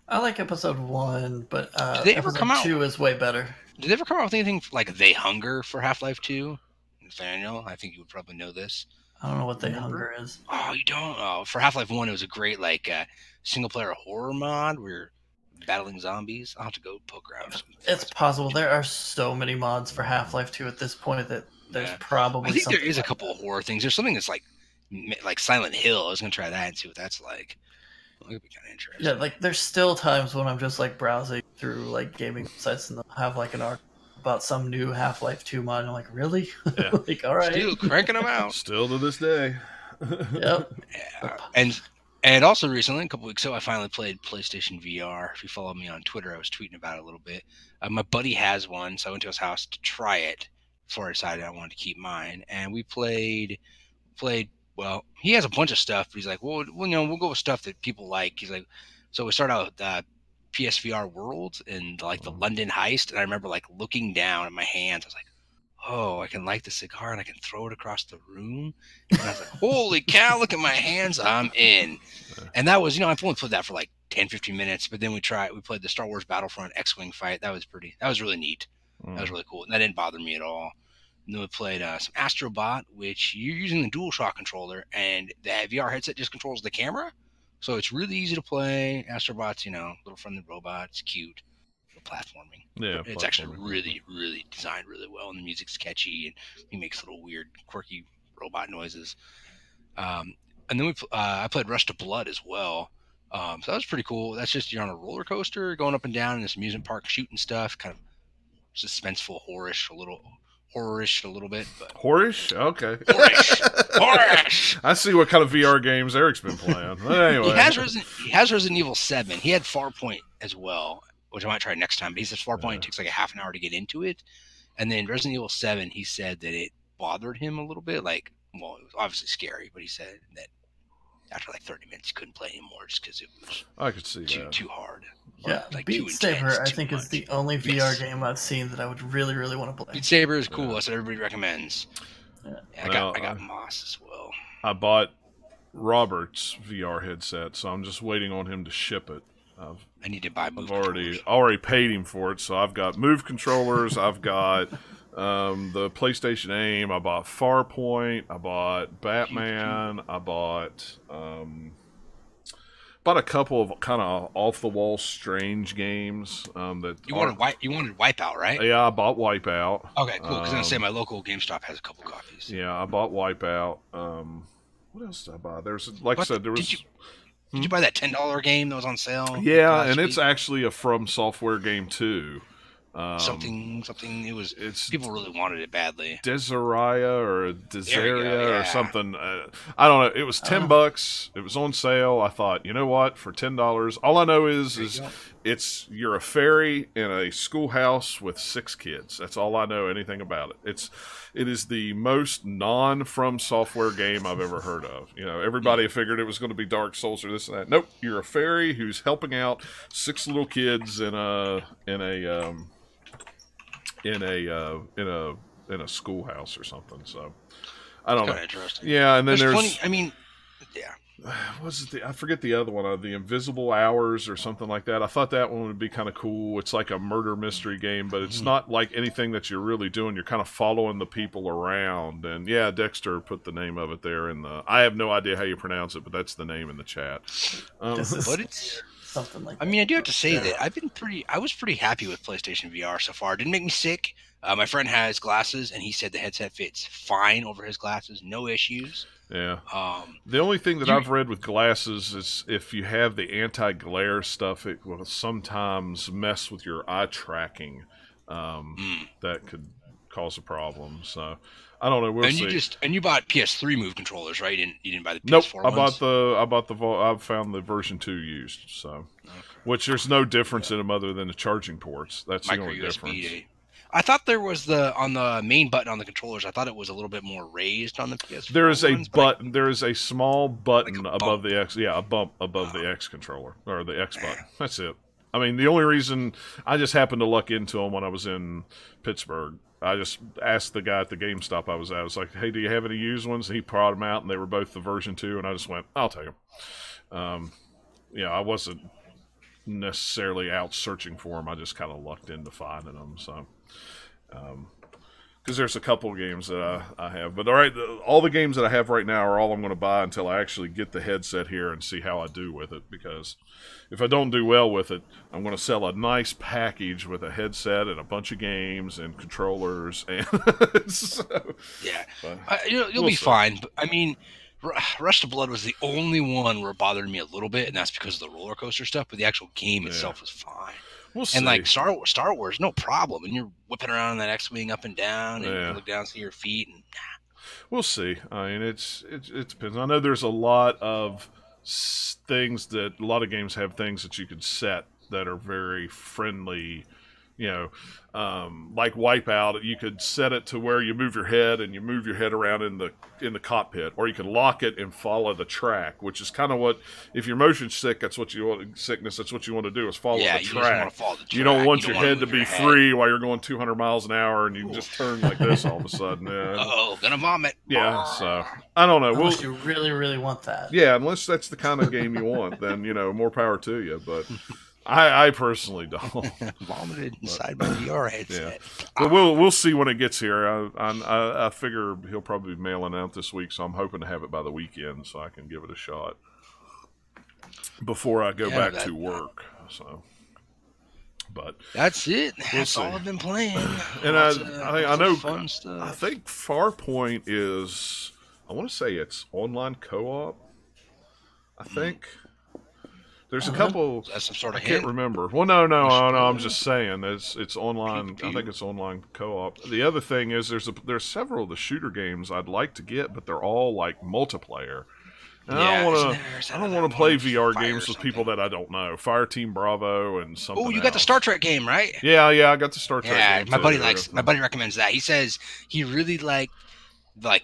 I like Episode 1, but did they ever come out? 2 is way better. Did they ever come out with anything like They Hunger for Half-Life 2? Nathaniel, I think you would probably know this. I don't know what They Hunger is. Oh, you don't? Oh, for Half-Life 1, it was a great single-player horror mod where battling zombies. I'll have to go poke around. It's possible. There are so many mods for Half-Life 2 at this point that there's probably I think something there is a couple of horror things. There's something that's like Silent Hill. I was going to try that and see what that's like. It could be kind of interesting. Yeah, there's still times when I'm just browsing through gaming sites and they'll have an article about some new Half-Life 2 mod. And I'm like, really? Yeah. All right. Still cranking them out. Still to this day. Yep. Yeah. And also recently, a couple weeks ago, I finally played PlayStation VR. If you follow me on Twitter, I was tweeting about it a little bit. My buddy has one, so I went to his house to try it before I decided I wanted to keep mine. And we played. Well, he has a bunch of stuff, but he's like, well, we'll go with stuff that people like. He's like, so we started out with PSVR Worlds and the London Heist, and I remember looking down at my hands. I was like, oh, I can light the cigar and I can throw it across the room. And I was like, holy cow, look at my hands. I'm in. And that was, I've only played that for 10, 15 minutes, but then we played the Star Wars Battlefront X-Wing fight. That was really neat. That was really cool. And that didn't bother me at all. And then we played some Astrobot, which you're using the DualShock controller, and the VR headset just controls the camera. So it's really easy to play. Astrobot's, little friendly robot. It's cute. Platforming. Yeah, it's actually really, really designed really well, and the music's catchy, and he makes little weird, quirky robot noises. And then I played Rush to Blood as well. So that was pretty cool. That's just you're on a roller coaster going up and down in this amusement park, shooting stuff, kind of suspenseful, horrorish a little bit. But Horish? Okay. Horish. I see what kind of VR games Eric's been playing. Anyway. He has Resident Evil 7. He had Farpoint as well, which I might try next time. But he says Farpoint takes a half an hour to get into it. And then Resident Evil 7, he said that it bothered him a little bit. It was obviously scary, but he said that after 30 minutes, he couldn't play anymore just because it was I could see too hard. Yeah, Beat Saber, I think, is the only VR game I've seen that I would really, really want to play. Beat Saber is cool. That's what everybody recommends. Yeah, I got Moss as well. I bought Robert's VR headset, so I'm just waiting on him to ship it. I need to buy Move I've already paid him for it, so I've got Move controllers, I've got the PlayStation Aim, I bought Farpoint, I bought Batman, I bought a couple of kind of off-the-wall strange games that you wanted Wipeout, right? Yeah, I bought Wipeout. Okay, cool. Because I was gonna say my local GameStop has a couple copies. Yeah, I bought Wipeout. What else did I buy? Did you buy that $10 game that was on sale? Yeah, and it's actually a From Software game too. Something. People really wanted it badly. Desiraya or something. I don't know. It was $10. It was on sale. I thought, you know what? For $10, all I know is you're a fairy in a schoolhouse with 6 kids. That's all I know anything about it. It is the most non-From Software game I've ever heard of. Everybody figured it was going to be Dark Souls or this and that. Nope, you're a fairy who's helping out 6 little kids in a schoolhouse or something. So I don't know. Interesting. Yeah, and then there's plenty. I mean, yeah. was it I forget the other one, the Invisible Hours or something like that. I thought that one would be kind of cool. It's like a murder mystery game, but it's not like anything that you're really doing. You're kind of following the people around. And yeah, Dexter put the name of it there in the. I have no idea how you pronounce it, but that's the name in the chat. But it's something like. I mean, I do have to say that I was pretty happy with PlayStation VR so far. It didn't make me sick. My friend has glasses, and he said the headset fits fine over his glasses, no issues. Yeah. The only thing that I've read with glasses is if you have the anti-glare stuff, it will sometimes mess with your eye tracking. That could cause a problem. So I don't know. We'll see. You bought PS3 Move controllers, right? You didn't buy the PS4 ones? I've found the version 2 used. So, which there's no difference in them other than the charging ports. That's the only difference. I thought there was on the main button on the controllers. I thought it was a little bit more raised on the PS4. There is a button. There is a small button above the X. Yeah, a bump above the X controller or the X button. That's it. I mean, the only reason I just happened to luck into them when I was in Pittsburgh. I just asked the guy at the GameStop I was at. I was like, "Hey, do you have any used ones?" And he brought them out, and they were both the version 2. And I just went, "I'll take them." I wasn't necessarily out searching for them. I just kind of lucked into finding them. So. Because there's a couple of games that I have. But all the games that I have right now are all I'm going to buy until I actually get the headset here and see how I do with it. Because if I don't do well with it, I'm going to sell a nice package with a headset and a bunch of games and controllers. And you'll be fine. But, I mean, Rush to Blood was the only one where it bothered me a little bit, and that's because of the roller coaster stuff. But the actual game itself was fine. We'll see. And like Star Wars, no problem. And you're whipping around on that X-wing up and down, and you look down, see your feet. And we'll see. I mean, it depends. I know there's a lot of things that a lot of games have things that you can set that are very friendly. Like Wipeout, you could set it to where you move your head and you move your head around in the cockpit, or you can lock it and follow the track, which is kind of what, if you're motion sick, that's what you want. Sickness, that's what you want to do is follow the track. You don't want your head to be free while you're going 200 miles an hour and you just turn like this all of a sudden. Yeah. Gonna vomit. Yeah, so I don't know. Unless you really, really want that. Yeah, unless that's the kind of game you want, then more power to you. But. I personally don't. Vomited inside my VR headset. Yeah. But we'll see when it gets here. I figure he'll probably be mailing out this week, so I'm hoping to have it by the weekend so I can give it a shot before I go back to work. So, but that's it. That's all I've been playing. And I know fun stuff. I think Farpoint is. I want to say it's online co-op. I think. There's a couple. That's some sort of I can't remember. Well, no. I'm just saying it's online. I think it's online co-op. The other thing is there's several of the shooter games I'd like to get, but they're all like multiplayer. And I don't want to play VR games with people that I don't know. Fireteam Bravo and something. Oh, you got the Star Trek game, right? Yeah, I got the Star Trek game. My buddy recommends that. He says he really liked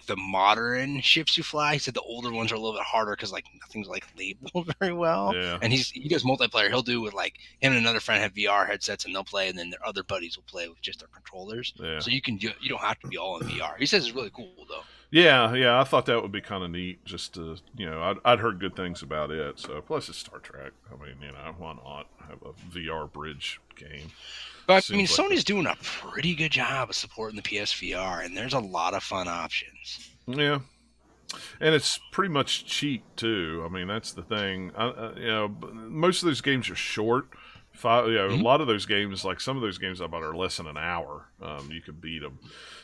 the modern ships you fly. He said the older ones are a little bit harder because nothing's labeled very well. Yeah. And he does multiplayer. He'll do with him and another friend have VR headsets and they'll play, and then their other buddies will play with just their controllers. Yeah. So you don't have to be all in VR. He says it's really cool though. Yeah, I thought that would be kind of neat. Just to, I'd heard good things about it. So plus it's Star Trek. I mean, why not have a VR bridge game? But I mean, Sony's doing a pretty good job of supporting the PSVR, and there's a lot of fun options. Yeah, and it's pretty much cheap too. I mean, that's the thing. Most of those games are short. A lot of those games, like some of those games I bought, are less than an hour. You can beat them.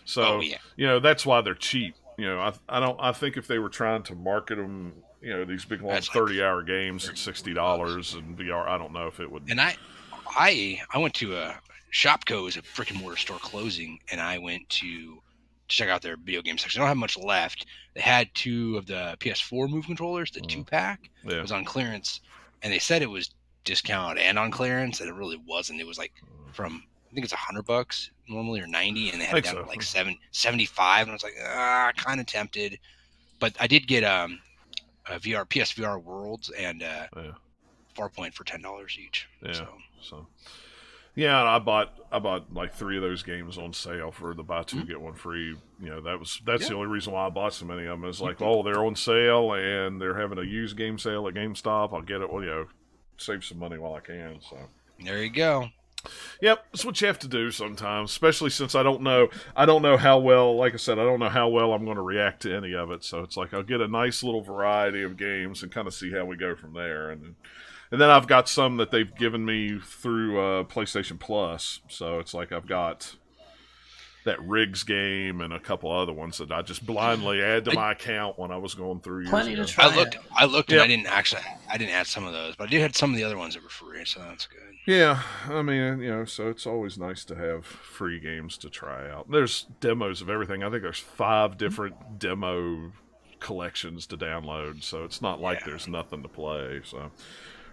So that's why they're cheap. I think if they were trying to market them, these big long 30-hour games at $60 in VR, I don't know if it would. And I went to a Shopko, is a brick and mortar store closing, and I went to check out their video game section. They don't have much left. They had 2 of the PS4 Move controllers, the 2-pack. It was on clearance, and they said it was discount and on clearance, and it really wasn't. It was from, I think it's $100 normally, or 90, and they had it down to 75, and I was like, kind of tempted. But I did get a PSVR Worlds and Farpoint for $10 each. Yeah. So Yeah, I bought like 3 of those games on sale for the buy 2 get 1 free. That's the only reason why I bought so many of them. Is like, oh, they're on sale and they're having a used game sale at GameStop. I'll get it. Well, save some money while I can. So there you go. Yep, that's what you have to do sometimes, especially since I don't know how well, like I said, I don't know how well I'm going to react to any of it. So it's like I'll get a nice little variety of games and kind of see how we go from there. And then I've got some that they've given me through PlayStation Plus. So it's like I've got that Riggs game and a couple other ones that I just blindly add to my account when I was going through. Plenty to try. I looked, and I didn't add some of those, but I did have some of the other ones that were free, so that's good. Yeah, I mean, so it's always nice to have free games to try out. There's demos of everything. I think there's 5 different demo collections to download, so it's not like there's nothing to play. So.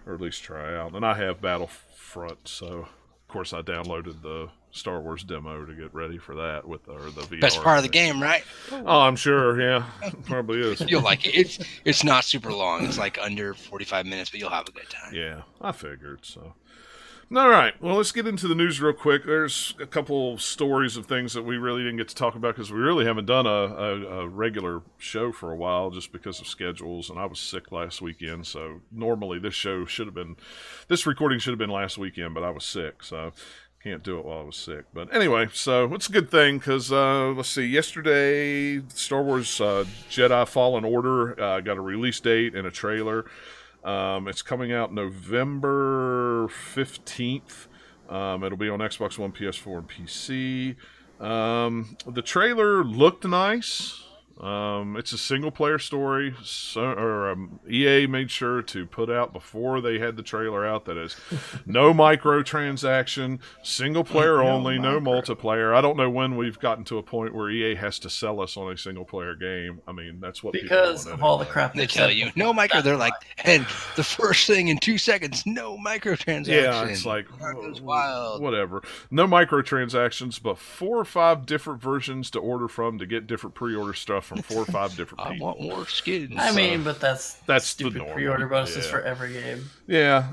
Or at least try out. And I have Battlefront, so of course I downloaded the Star Wars demo to get ready for that with the VR. Best part of the game, right? Oh, I'm sure. Yeah, it probably is. You'll like it. It's not super long. It's like under 45 minutes, but you'll have a good time. Yeah, I figured so. All right, well, let's get into the news real quick. There's a couple stories of things that we really didn't get to talk about because we really haven't done a regular show for a while just because of schedules, and I was sick last weekend, so normally this recording should have been last weekend, but I was sick, so can't do it while I was sick. But anyway, so it's a good thing because, let's see, yesterday, Star Wars Jedi Fallen Order got a release date and a trailer. It's coming out November 15th. It'll be on Xbox One, PS4, and PC. The trailer looked nice. It's a single-player story. EA made sure to put out before they had the trailer out that is no microtransaction, single-player only, no multiplayer. I don't know when we've gotten to a point where EA has to sell us on a single-player game. I mean, that's what because of all the crap they tell you. No micro. They're like, and the first thing in 2 seconds, no microtransactions. Yeah, it's like wild. Whatever. No microtransactions, but 4 or 5 different versions to order from to get different pre-order stuff from 4 or 5 different people. I want more skins. I mean, but that's stupid the norm. Pre-order bonuses for every game. Yeah,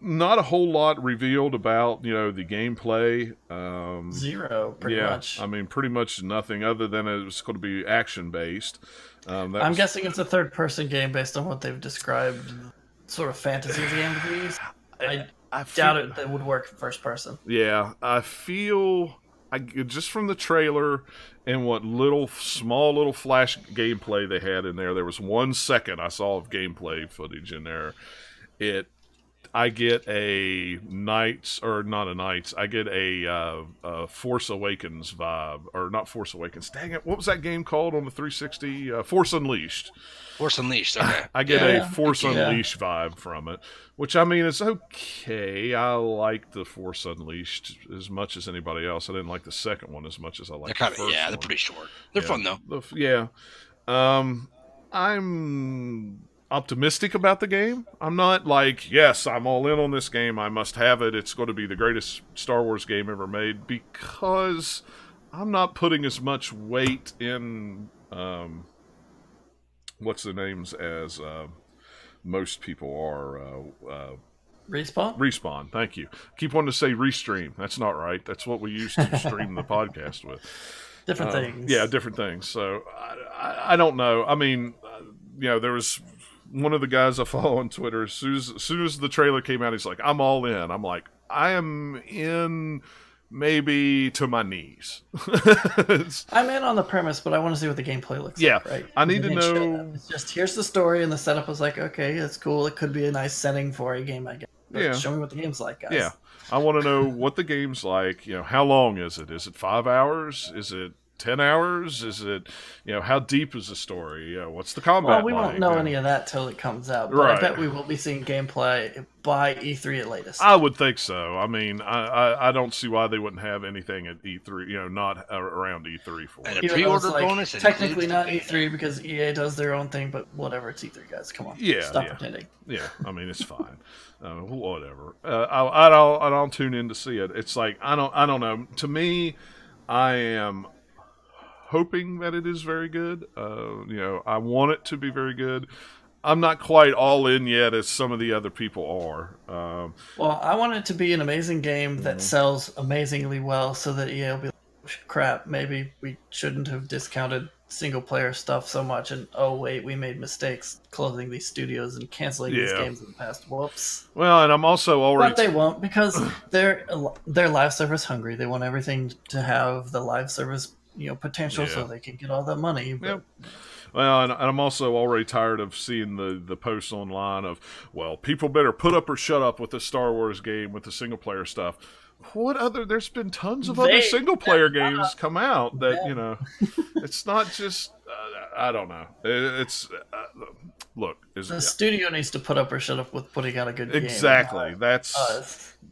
not a whole lot revealed about the gameplay. Zero, pretty much. I mean, pretty much nothing other than it's going to be action based. I'm guessing it's a third-person game based on what they've described. Sort of fantasy game to be. I doubt it that would work first person. Yeah, I feel just from the trailer and what small little flash gameplay they had in there was 1 second I saw of gameplay footage in there. I get a I get a Force Awakens vibe, or not Force Awakens. Dang it! What was that game called on the 360? Force Unleashed. Force Unleashed. Okay. I get a Force Unleashed vibe from it, which I mean, it's okay. I like the Force Unleashed as much as anybody else. I didn't like the second one as much as I liked the first one. They're pretty short. They're fun though. I'm optimistic about the game. I'm not like, yes, I'm all in on this game. I must have it. It's going to be the greatest Star Wars game ever made, because I'm not putting as much weight in what's the names as most people are. Respawn? Respawn, thank you. Keep wanting to say Restream. That's not right. That's what we used to stream the podcast with. Different things. Yeah, different things. So, I don't know. I mean, there was one of the guys I follow on Twitter, as soon as the trailer came out, he's like, I'm all in. I'm like, I am in maybe to my knees. I'm in on the premise, but I want to see what the gameplay looks like, right? I need to know. It's just, here's the story, and the setup was like, okay, it's cool. It could be a nice setting for a game, I guess. But show me what the game's like, guys. Yeah, I want to know what the game's like. How long is it? Is it 5 hours? Is it 10 hours? Is it, how deep is the story? What's the combat Well, we won't know any of that till it comes out. But I bet we will be seeing gameplay by E3 at latest. I would think so. I mean, I don't see why they wouldn't have anything at E3, not around E3 for it. And a pre-order bonus? Technically not E3 because EA does their own thing, but whatever, it's E3, guys. Come on. Stop pretending. Yeah, I mean, it's fine. Whatever. I'll tune in to see it. It's like, I don't know. To me, I am hoping that it is very good. I want it to be very good. I'm not quite all in yet as some of the other people are. Well, I want it to be an amazing game that sells amazingly well, so that EA will be like, crap, maybe we shouldn't have discounted single player stuff so much, and oh wait, we made mistakes closing these studios and canceling these games in the past. Whoops. Well, and I'm also already... But they won't, because they're live service hungry. They want everything to have the live service potential, so they can get all that money. But... Yep. Well, and I'm also already tired of seeing the posts online of, well, people better put up or shut up with the Star Wars game with the single player stuff. What other? There's been tons of other single player games come out that it's not just. I don't know. It's look. The studio needs to put up or shut up with putting out a good game. Exactly.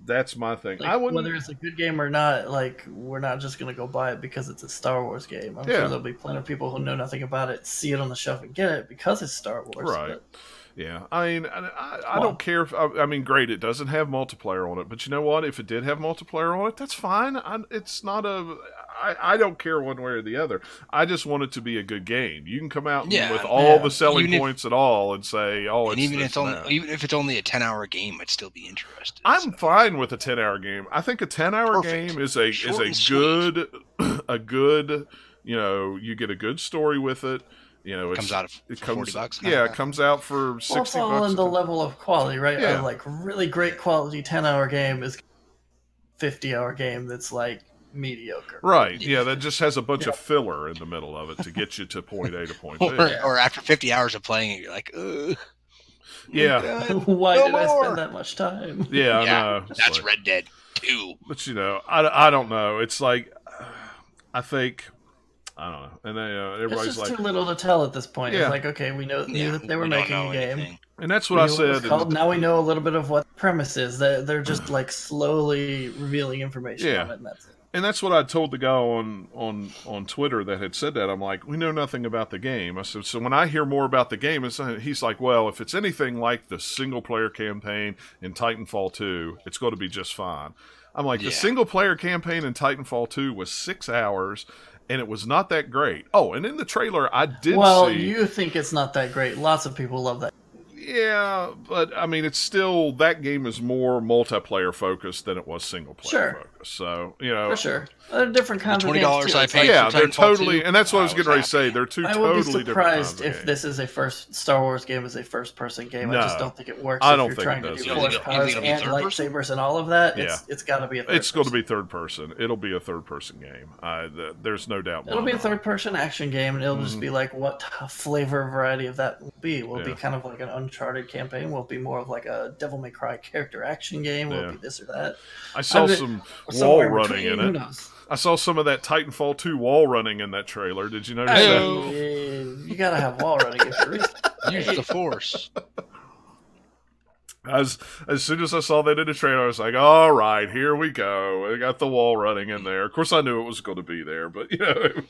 That's my thing. Like, whether it's a good game or not, like, we're not just going to go buy it because it's a Star Wars game. I'm sure there'll be plenty of people who know nothing about it, see it on the shelf and get it because it's Star Wars. Right. But... Yeah. I mean, I don't care if... I mean, great, it doesn't have multiplayer on it. But you know what? If it did have multiplayer on it, that's fine. It's not a... I don't care one way or the other. I just want it to be a good game. You can come out with all the selling points at all and say, it's even if it's only a 10-hour game, I'd still be interested. I'm fine with a 10-hour game. I think a 10-hour game is a good, you get a good story with it. It comes out of $40. Yeah, it comes out for $60. It's all in the level of quality, right? Yeah. Like really great quality 10-hour game is 50-hour game that's like mediocre. Right. Yeah, that just has a bunch of filler in the middle of it to get you to point A to point B. Or after 50 hours of playing it, you're like, ugh. Yeah. Why did I spend that much time? Yeah, I know. That's like, Red Dead 2. But I don't know. It's like I think I don't know. And everybody's it's just like too little to tell at this point. Yeah. It's like, okay, we knew that they were making a game. Anything. And that's what I said. Now we know a little bit of what the premise is. They're just like slowly revealing information on it, and that's it. And that's what I told the guy on Twitter that had said that. I'm like, we know nothing about the game. I said, so when I hear more about the game, he's like, well, if it's anything like the single-player campaign in Titanfall 2, it's going to be just fine. I'm like, the single-player campaign in Titanfall 2 was 6 hours, and it was not that great. Oh, and in the trailer, I did see... Well, you think it's not that great. Lots of people love that. Yeah, but I mean, it's still, that game is more multiplayer focused than it was single player focused. So, for sure, they're different kinds of games. $20 I paid. Yeah, they're totally, and that's what I was getting ready to say. They're two totally different. I would be surprised if this is a Star Wars game is a first-person game. No, I just don't think it works. I don't if think you're it trying does. to do force powers and lightsabers and all of that. It's got to be a third. It's going to be third person. It'll be a third-person game. There's no doubt. It'll be a third-person action game, and it'll just be like what flavor variety of that will be. Will it be kind of like an Uncharted campaign? Will it be more of like a Devil May Cry character action game? Will it be this or that? I saw some wall running in it. Who knows? I saw some of that Titanfall 2 wall running in that trailer. Did you notice that? You gotta have wall running if you're use the Force. As soon as I saw that in the trailer, I was like, all right, here we go. I got the wall running in there. Of course, I knew it was going to be there, but it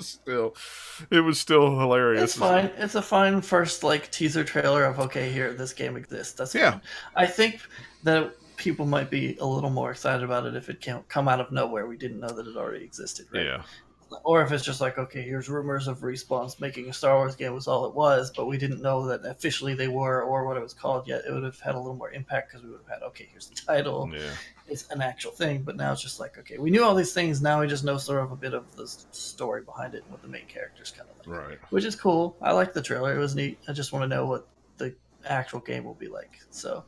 was still hilarious. It's fine. It's a fine first teaser trailer of, okay, here, this game exists. That's fine. I think that people might be a little more excited about it if it can't come out of nowhere. We didn't know that it already existed, right? Yeah. Or if it's just like, okay, here's rumors of Respawn's making a Star Wars game was all it was, but we didn't know that officially they were or what it was called yet. It would have had a little more impact because we would have had, okay, here's the title. Yeah. It's an actual thing, but now it's just like, okay, we knew all these things. Now we just know sort of a bit of the story behind it and what the main character's kind of like. Right. Which is cool. I like the trailer. It was neat. I just want to know what the actual game will be like. So...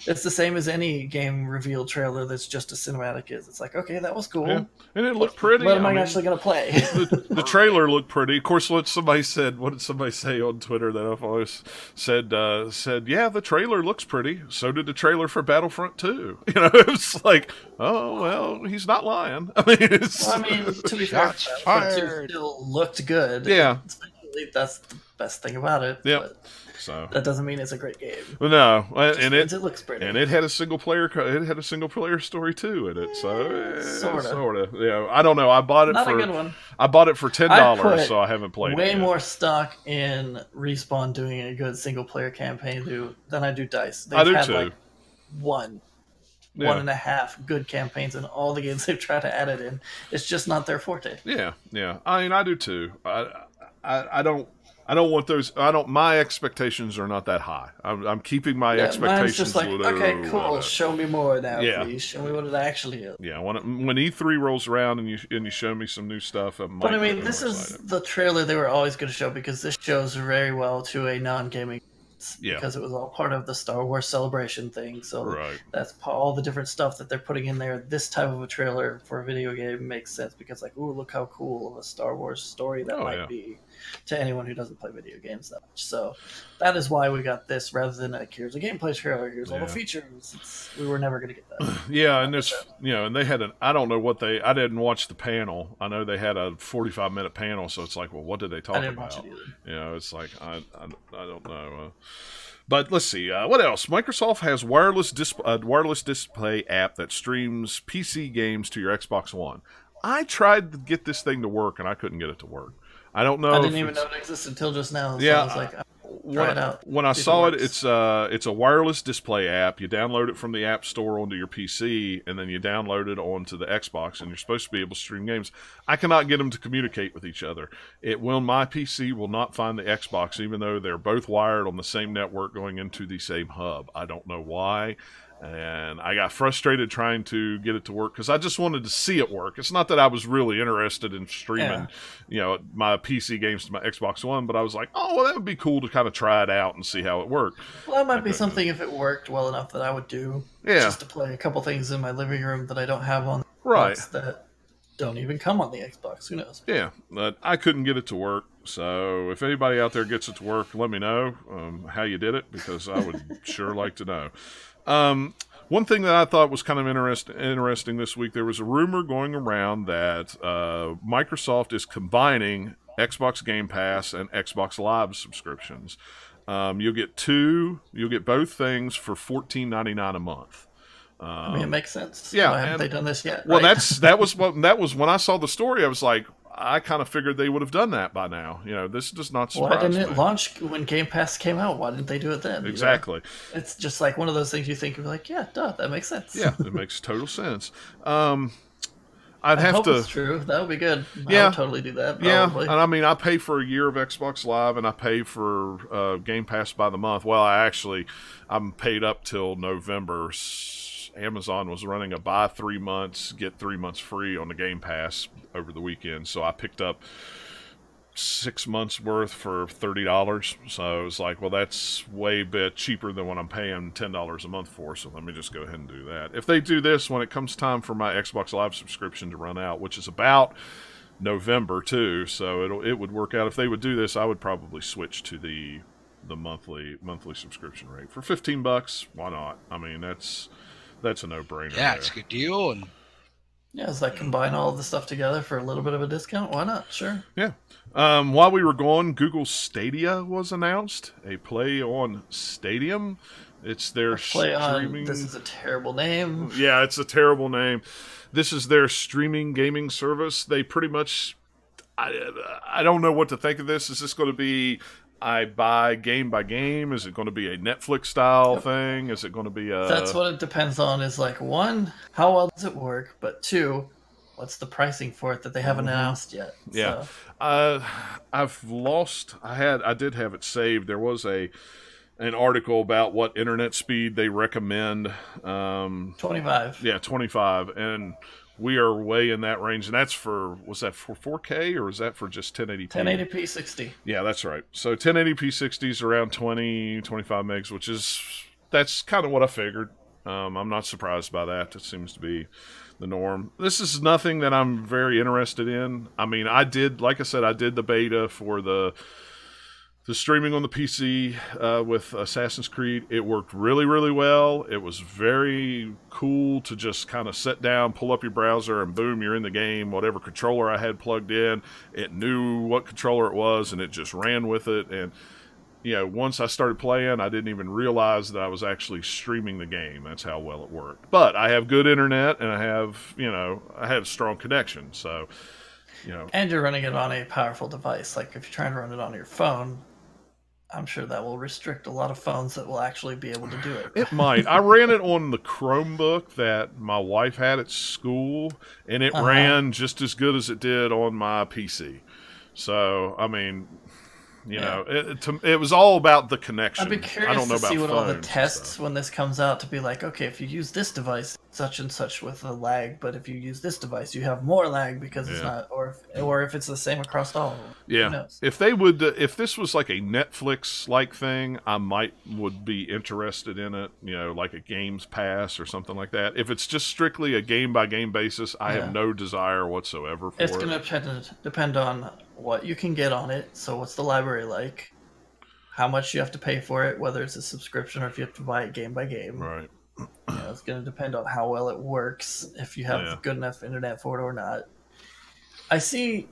it's the same as any game reveal trailer that's just a cinematic is. It's like, okay, that was cool. Yeah. And it looked pretty. What am I actually going to play? The trailer looked pretty. Of course, what did somebody say on Twitter that I've always said, yeah, the trailer looks pretty. So did the trailer for Battlefront 2. It's like, oh, well, he's not lying. I mean, to be fair, Battlefront 2 still looked good. Yeah. That's the best thing about it. Yeah. So that doesn't mean it's a great game. Well, no, and it looks pretty, and it had a single player story too in it. So sort of. Yeah, I don't know. I bought it Not a good one. I bought it for $10, so I haven't played it. Way more stock in Respawn doing a good single player campaign than I do DICE. I do too. One and a half good campaigns in all the games they've tried to add it in. It's just not their forte. Yeah. I mean, I do too. I don't. I don't want those. I don't. My expectations are not that high. I'm keeping my expectations. Mine's just like, okay, cool. Whatever. Show me more now, please. Show me what it actually is. Yeah, when E3 rolls around and you show me some new stuff, but I mean, this is the trailer they were always going to show because this shows very well to a non-gaming. Because it was all part of the Star Wars Celebration thing. So that's all the different stuff that they're putting in there. This type of a trailer for a video game makes sense because, like, ooh, look how cool of a Star Wars story that might be to anyone who doesn't play video games that much. So that is why we got this rather than like, here's a gameplay trailer, here's all the features. We were never going to get that. And this, and they had I don't know what I didn't watch the panel. I know they had a 45-minute panel, so it's like, well, what did they talk about? I didn't watch it either. It's like, I don't know. But let's see, what else? Microsoft has wireless display app that streams PC games to your Xbox One. I tried to get this thing to work, and I couldn't get it to work. I don't know. I didn't even know it existed until just now. So I was like, try it out. When I saw it, it's a wireless display app. You download it from the App Store onto your PC, and then you download it onto the Xbox, and you're supposed to be able to stream games. I cannot get them to communicate with each other. My PC will not find the Xbox, even though they're both wired on the same network going into the same hub. I don't know why. And I got frustrated trying to get it to work because I just wanted to see it work. It's not that I was really interested in streaming, my PC games to my Xbox One, but I was like, oh, well, that would be cool to kind of try it out and see how it worked. Well, that might be something if it worked well enough that I would do. Yeah. Just to play a couple things in my living room that I don't have on the Xbox that don't even come on the Xbox. Who knows? Yeah, but I couldn't get it to work. So if anybody out there gets it to work, let me know how you did it because I would sure like to know. One thing that I thought was kind of interesting this week, there was a rumor going around that Microsoft is combining Xbox Game Pass and Xbox Live subscriptions. You'll get both things for $14.99 a month. I mean, it makes sense. Yeah, why haven't they done this yet? Well, that was when I saw the story. I was like, I kind of figured they would have done that by now. This does not surprise me. Why didn't it launch when Game Pass came out? Why didn't they do it then? Exactly. It's just like one of those things you think, you're like, yeah, duh, that makes sense. Yeah, it makes total sense. I hope it's true. That would be good. Yeah. I would totally do that, probably. Yeah, and I mean, I pay for a year of Xbox Live, and I pay for Game Pass by the month. Well, I'm paid up till November. Amazon was running a buy 3 months, get 3 months free on the Game Pass over the weekend. So I picked up 6 months worth for $30. So it was like, well, that's way bit cheaper than what I'm paying $10 a month for. So let me just go ahead and do that. If they do this, when it comes time for my Xbox Live subscription to run out, which is about November too, so it would work out. If they would do this, I would probably switch to the monthly subscription rate for $15. Why not? I mean, that's a no-brainer. Yeah, it's a good deal. And it's like combine all of the stuff together for a little bit of a discount. Why not? Sure. Yeah. While we were gone, Google Stadia was announced. A play on Stadium. It's their streaming. This is a terrible name. Yeah, it's a terrible name. This is their streaming gaming service. They pretty much. I don't know what to think of this. Is this going to be? I buy game by game? Is it going to be a Netflix style thing? Is it going to be a... That's what it depends on, is like, one, how well does it work? But two, what's the pricing for it that they haven't announced yet? Yeah. So. I did have it saved. There was an article about what internet speed they recommend. 25. Yeah, 25. And we are way in that range, and was that for 4K or is that for just 1080p? 1080p 60. Yeah, that's right. So 1080p 60 is around 25 megs, that's kind of what I figured. I'm not surprised by that. It seems to be the norm. This is nothing that I'm very interested in. I mean, like I said, I did the beta for the streaming on the PC with Assassin's Creed. It worked really, really well. It was very cool to just kind of sit down, pull up your browser, and boom, you're in the game. Whatever controller I had plugged in, it knew what controller it was, and it just ran with it. And, once I started playing, I didn't even realize that I was actually streaming the game. That's how well it worked. But I have good internet, and I have a strong connection. So, And you're running it on a powerful device. Like, if you're trying to run it on your phone, I'm sure that will restrict a lot of phones that will actually be able to do it. It might. I ran it on the Chromebook that my wife had at school, and it ran just as good as it did on my PC. So, I mean, You know, it was all about the connection. I'd be curious to see what all the tests when this comes out to be like, okay, if you use this device, such and such with the lag, but if you use this device, you have more lag because it's not, or if it's the same across all of them. Yeah. Who knows? If they would, if this was like a Netflix-like thing, I would be interested in it, you know, like a Games Pass or something like that. If it's just strictly a game-by-game basis, I have no desire whatsoever for it. It's going to depend on what you can get on it. So what's the library like? How much you have to pay for it, whether it's a subscription or if you have to buy it game by game. Right. You know, it's going to depend on how well it works, if you have good enough internet for it or not. I see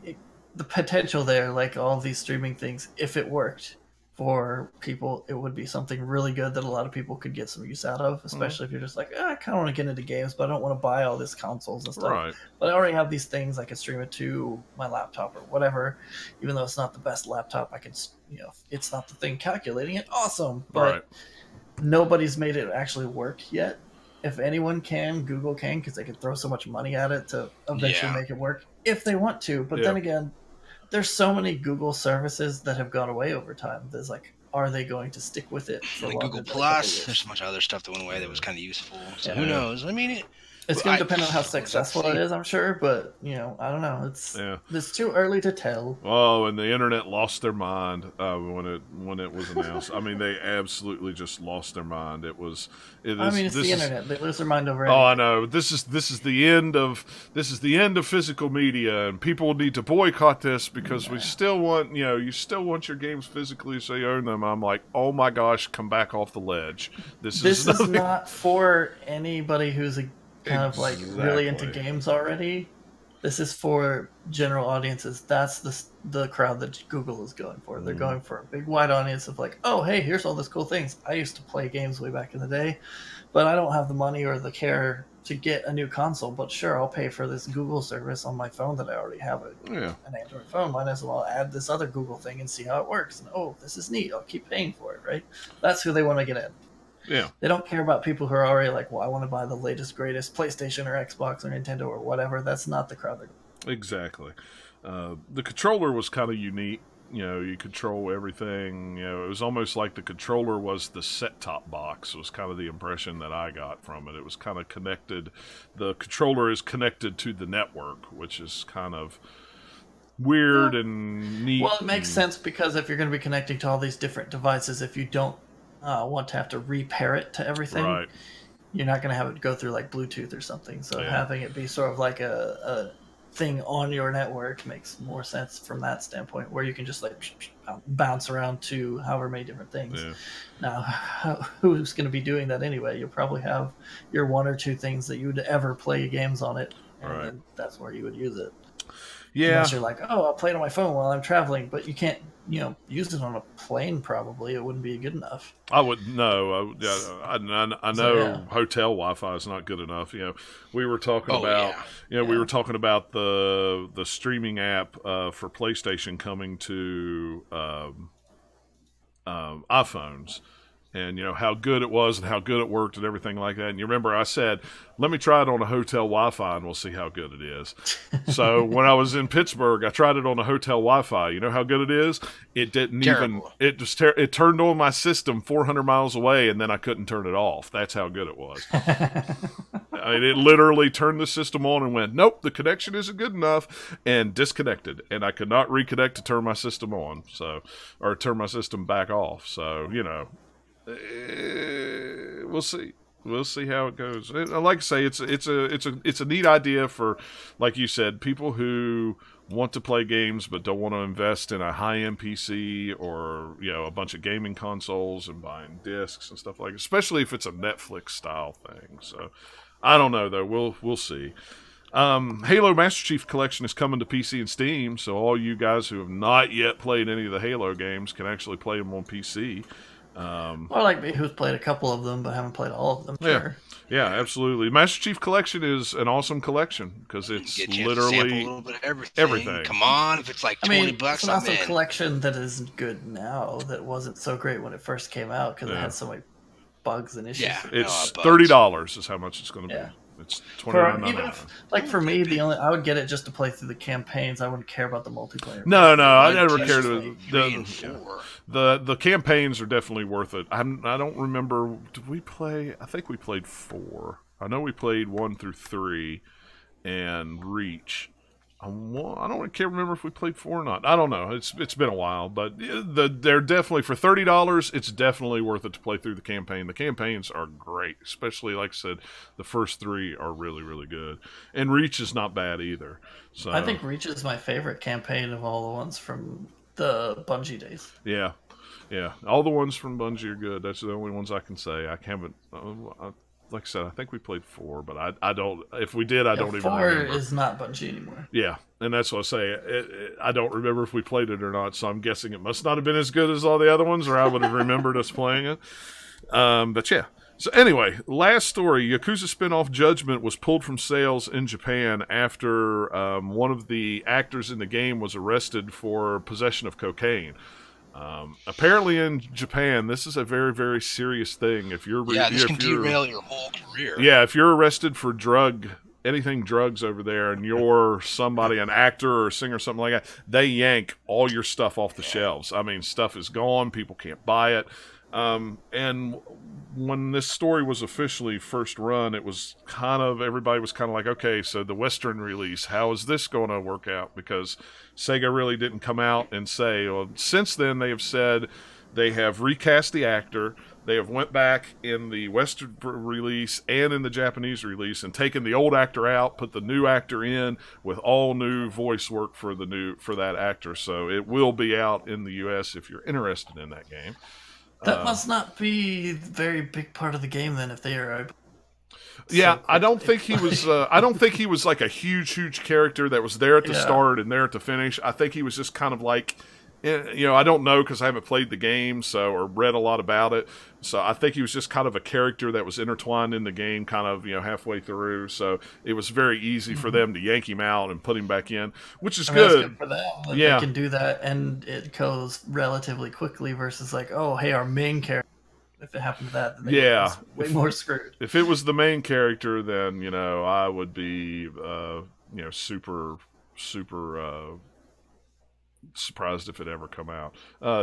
the potential there, like all these streaming things. If it worked for people, it would be something really good that a lot of people could get some use out of, especially if you're just like, I kind of want to get into games, but I don't want to buy all these consoles and stuff. Right. But I already have these things. I can stream it to my laptop or whatever. Even though it's not the best laptop, I can, you know, it's not the thing calculating it. Awesome. But nobody's made it actually work yet. If anyone can, Google can, because they can throw so much money at it to eventually make it work if they want to. But then again, there's so many Google services that have gone away over time. There's like, are they going to stick with it for like Google Plus? There's so much other stuff that went away that was kind of useful. So who knows? I mean, it's going to depend on how successful it is, I'm sure. But, you know, I don't know. It's too early to tell. Oh, and the internet lost their mind when it was announced. I mean, they absolutely just lost their mind. It's the internet. They lose their mind over anything. Oh, I know. This is the end of physical media, and people need to boycott this because we still want, you know, you still want your games physically, so you own them. I'm like, oh my gosh, come back off the ledge. This is not for anybody who's kind of like really into games already. This is for general audiences. That's the crowd that Google is going for. They're going for a big wide audience of like, oh hey, here's all these cool things. I used to play games way back in the day, but I don't have the money or the care to get a new console. But sure, I'll pay for this Google service on my phone that I already have an Android phone. Might as well add this other Google thing and see how it works. And oh, this is neat. I'll keep paying for it, right? That's who they want to get in. Yeah. They don't care about people who are already like, well, I want to buy the latest, greatest PlayStation or Xbox or Nintendo or whatever. That's not the crowd. Exactly. The controller was kind of unique. You know, you control everything. You know, it was almost like the controller was the set-top box, was kind of the impression that I got from it. It was kind of connected. The controller is connected to the network, which is kind of weird and neat. Well, it makes sense because if you're going to be connecting to all these different devices, if you don't want to have to repair it to everything, you're not going to have it go through like Bluetooth or something. So having it be sort of like a thing on your network makes more sense from that standpoint, where you can just like bounce around to however many different things. Now, who's going to be doing that anyway? You'll probably have your one or two things that you would ever play games on it, and then that's where you would use it. Unless you're like, oh, I'll play it on my phone while I'm traveling, but you can't, you know, use it on a plane. Probably it wouldn't be good enough. I would know. I know hotel Wi-Fi is not good enough. You know, we were talking we were talking about the streaming app for PlayStation coming to iPhones. And, you know, how good it was and how good it worked and everything like that. And you remember I said, let me try it on a hotel Wi-Fi and we'll see how good it is. So when I was in Pittsburgh, I tried it on a hotel Wi-Fi. You know how good it is? It didn't it turned on my system 400 miles away and then I couldn't turn it off. That's how good it was. I mean, it literally turned the system on and went, nope, the connection isn't good enough, and disconnected. And I could not reconnect to turn my system on, or turn my system back off. So, you know. We'll see. We'll see how it goes. Like I say, it's a neat idea for, like you said, people who want to play games but don't want to invest in a high-end PC or, you know, a bunch of gaming consoles and buying discs and stuff like that, especially if it's a Netflix style thing. So I don't know though. We'll see. Halo Master Chief Collection is coming to PC and Steam, so all you guys who have not yet played any of the Halo games can actually play them on PC. Or like me, who's played a couple of them but haven't played all of them. Sure. Yeah, absolutely. Master Chief Collection is an awesome collection because it's literally a little bit of everything. Come on, if it's like $20, it's an awesome collection that is good now. That wasn't so great when it first came out because it had so many bugs and issues. Yeah, it's $30 is how much it's going to be. It's $29.99. Even if, like for me, I would get it just to play through the campaigns. I wouldn't care about the multiplayer. No, I never cared. The campaigns are definitely worth it. I don't remember. Did we play? I think we played 4. I know we played 1 through 3 and Reach. I can't remember if we played 4 or not. I don't know. It's been a while, but they're definitely for $30. It's definitely worth it to play through the campaign. The campaigns are great, especially like I said, the first 3 are really, really good, and Reach is not bad either. So I think Reach is my favorite campaign of all the ones from the Bungie days. Yeah, all the ones from Bungie are good. That's the only ones I can say. I haven't. Like I said, I think we played 4, but I don't. If we did, I don't even remember. 4 is not Bungie anymore. Yeah, and that's what I say. I don't remember if we played it or not, so I'm guessing it must not have been as good as all the other ones, or I would have remembered us playing it. But yeah. So anyway, last story. Yakuza spinoff Judgment was pulled from sales in Japan after one of the actors in the game was arrested for possession of cocaine. Apparently in Japan, this is a very, very serious thing. This can derail your whole career. Yeah, if you're arrested for anything drugs over there, and you're somebody, an actor or a singer or something like that, they yank all your stuff off the shelves. I mean, stuff is gone. People can't buy it. And when this story was officially first run, it was everybody was kind of like, okay, so the Western release, how is this going to work out? Because Sega really didn't come out and say, well, since then they have said they have recast the actor, they have went back in the Western release and in the Japanese release and taken the old actor out, put the new actor in with all new voice work for that actor. So it will be out in the US if you're interested in that game. That must not be a very big part of the game then, if they are. Yeah, I don't think he was. I don't think he was like a huge character that was there at the start and there at the finish. I think he was just kind of like, I don't know because I haven't played the game or read a lot about it. So I think he was just kind of a character that was intertwined in the game, kind of halfway through. So it was very easy for them to yank him out and put him back in, which is good. That's good for them. They can do that, and it goes relatively quickly versus like, oh, hey, our main character. If it happened to that, then way more screwed. If it was the main character, then I would be super surprised if it ever come out.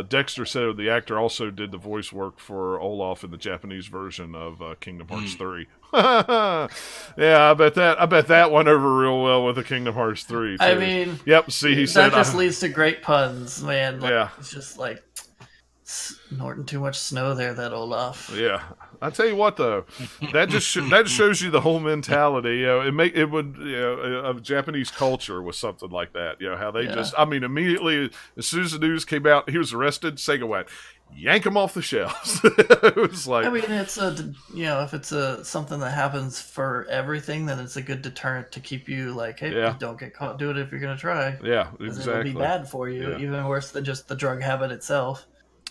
Dexter said the actor also did the voice work for Olaf in the Japanese version of Kingdom Hearts 3. Yeah, I bet that went over real well with the Kingdom Hearts 3 too. I mean, yep. See, he said that just leads to great puns, man. Yeah, it's just like snorting too much snow there, that Olaf. Yeah, I tell you what though, that just shows you the whole mentality. It would of Japanese culture with something like that. How they just, I mean, immediately as soon as the news came out, he was arrested. Sega went, yank him off the shelves. It was like, I mean, it's if it's something that happens for everything, then it's a good deterrent to keep you like, hey, don't get caught doing it if you're gonna try. Yeah, exactly. It'll be bad for you, even worse than just the drug habit itself.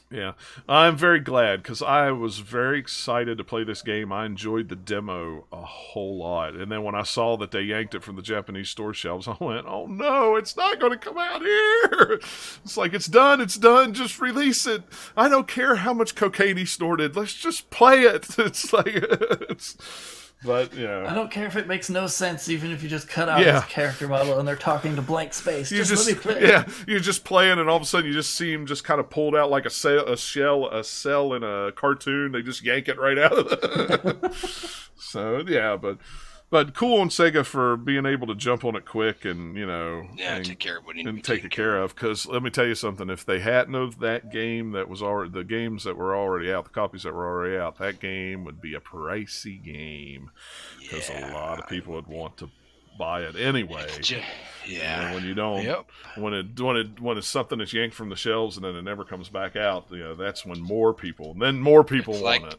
Yeah, I'm very glad because I was very excited to play this game. I enjoyed the demo a whole lot. And then when I saw that they yanked it from the Japanese store shelves, I went, oh no, it's not going to come out here. It's like, it's done, just release it. I don't care how much cocaine he snorted. Let's just play it. It's like, but I don't care if it makes no sense, even if you just cut out his character model and they're talking to blank space. Just let me play. Yeah, you're just playing, and all of a sudden you just see him just kind of pulled out like a cell in a cartoon. They just yank it right out of the. So but cool on Sega for being able to jump on it quick and take care of what and take it care of. Because let me tell you something: if they hadn't of that game that was already the games that were already out, the copies that were already out, that game would be a pricey game because a lot of people would want to buy it anyway. When you don't, when it's something that's yanked from the shelves and then it never comes back out, that's when more people want it.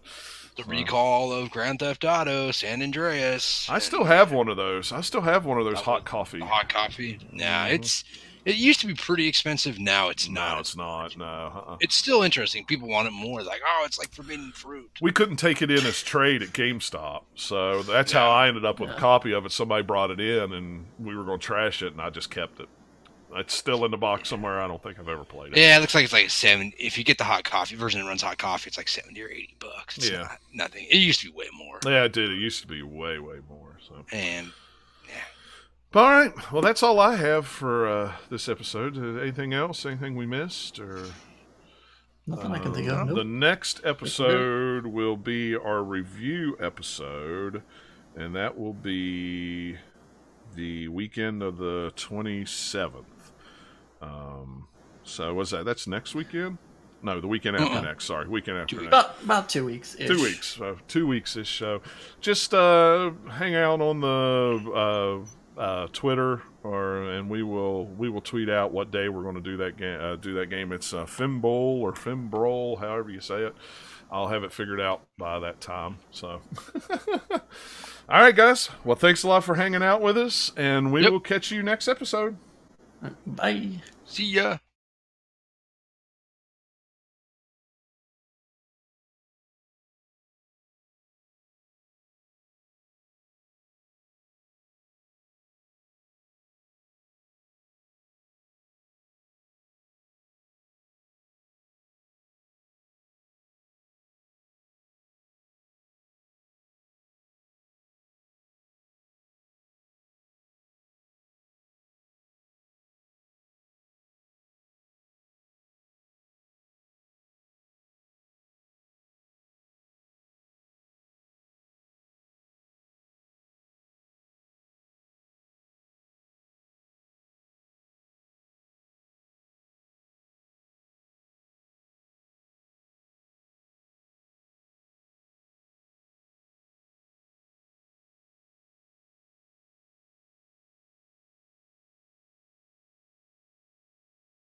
The recall of Grand Theft Auto, San Andreas. I still have one of those. Hot coffee. Hot coffee. Yeah, it used to be pretty expensive. Now it's not. No, it's not. No. It's still interesting. People want it more. Like, it's like forbidden fruit. We couldn't take it in as trade at GameStop, so that's how I ended up with a copy of it. Somebody brought it in, and we were going to trash it, and I just kept it. It's still in the box somewhere. I don't think I've ever played it. Yeah, it looks like it's like $7. If you get the hot coffee version that runs hot coffee, it's like $70 or $80. It's not nothing. It used to be way more. Yeah, it did. It used to be way more. So And all right, well, that's all I have for this episode. Anything else? Anything we missed? Or nothing I can think of. The next episode will be our review episode, and that will be the weekend of the 27th. So what's that? That's next weekend? No, the weekend after next. Sorry, weekend after next. About 2 weeks. 2 weeks. 2 weeks-ish. So just hang out on the Twitter, and we will tweet out what day we're going to do that game. It's Fimbowl or Fimbrol, however you say it. I'll have it figured out by that time. So, all right, guys. Well, thanks a lot for hanging out with us, and we will catch you next episode. Bye. See ya.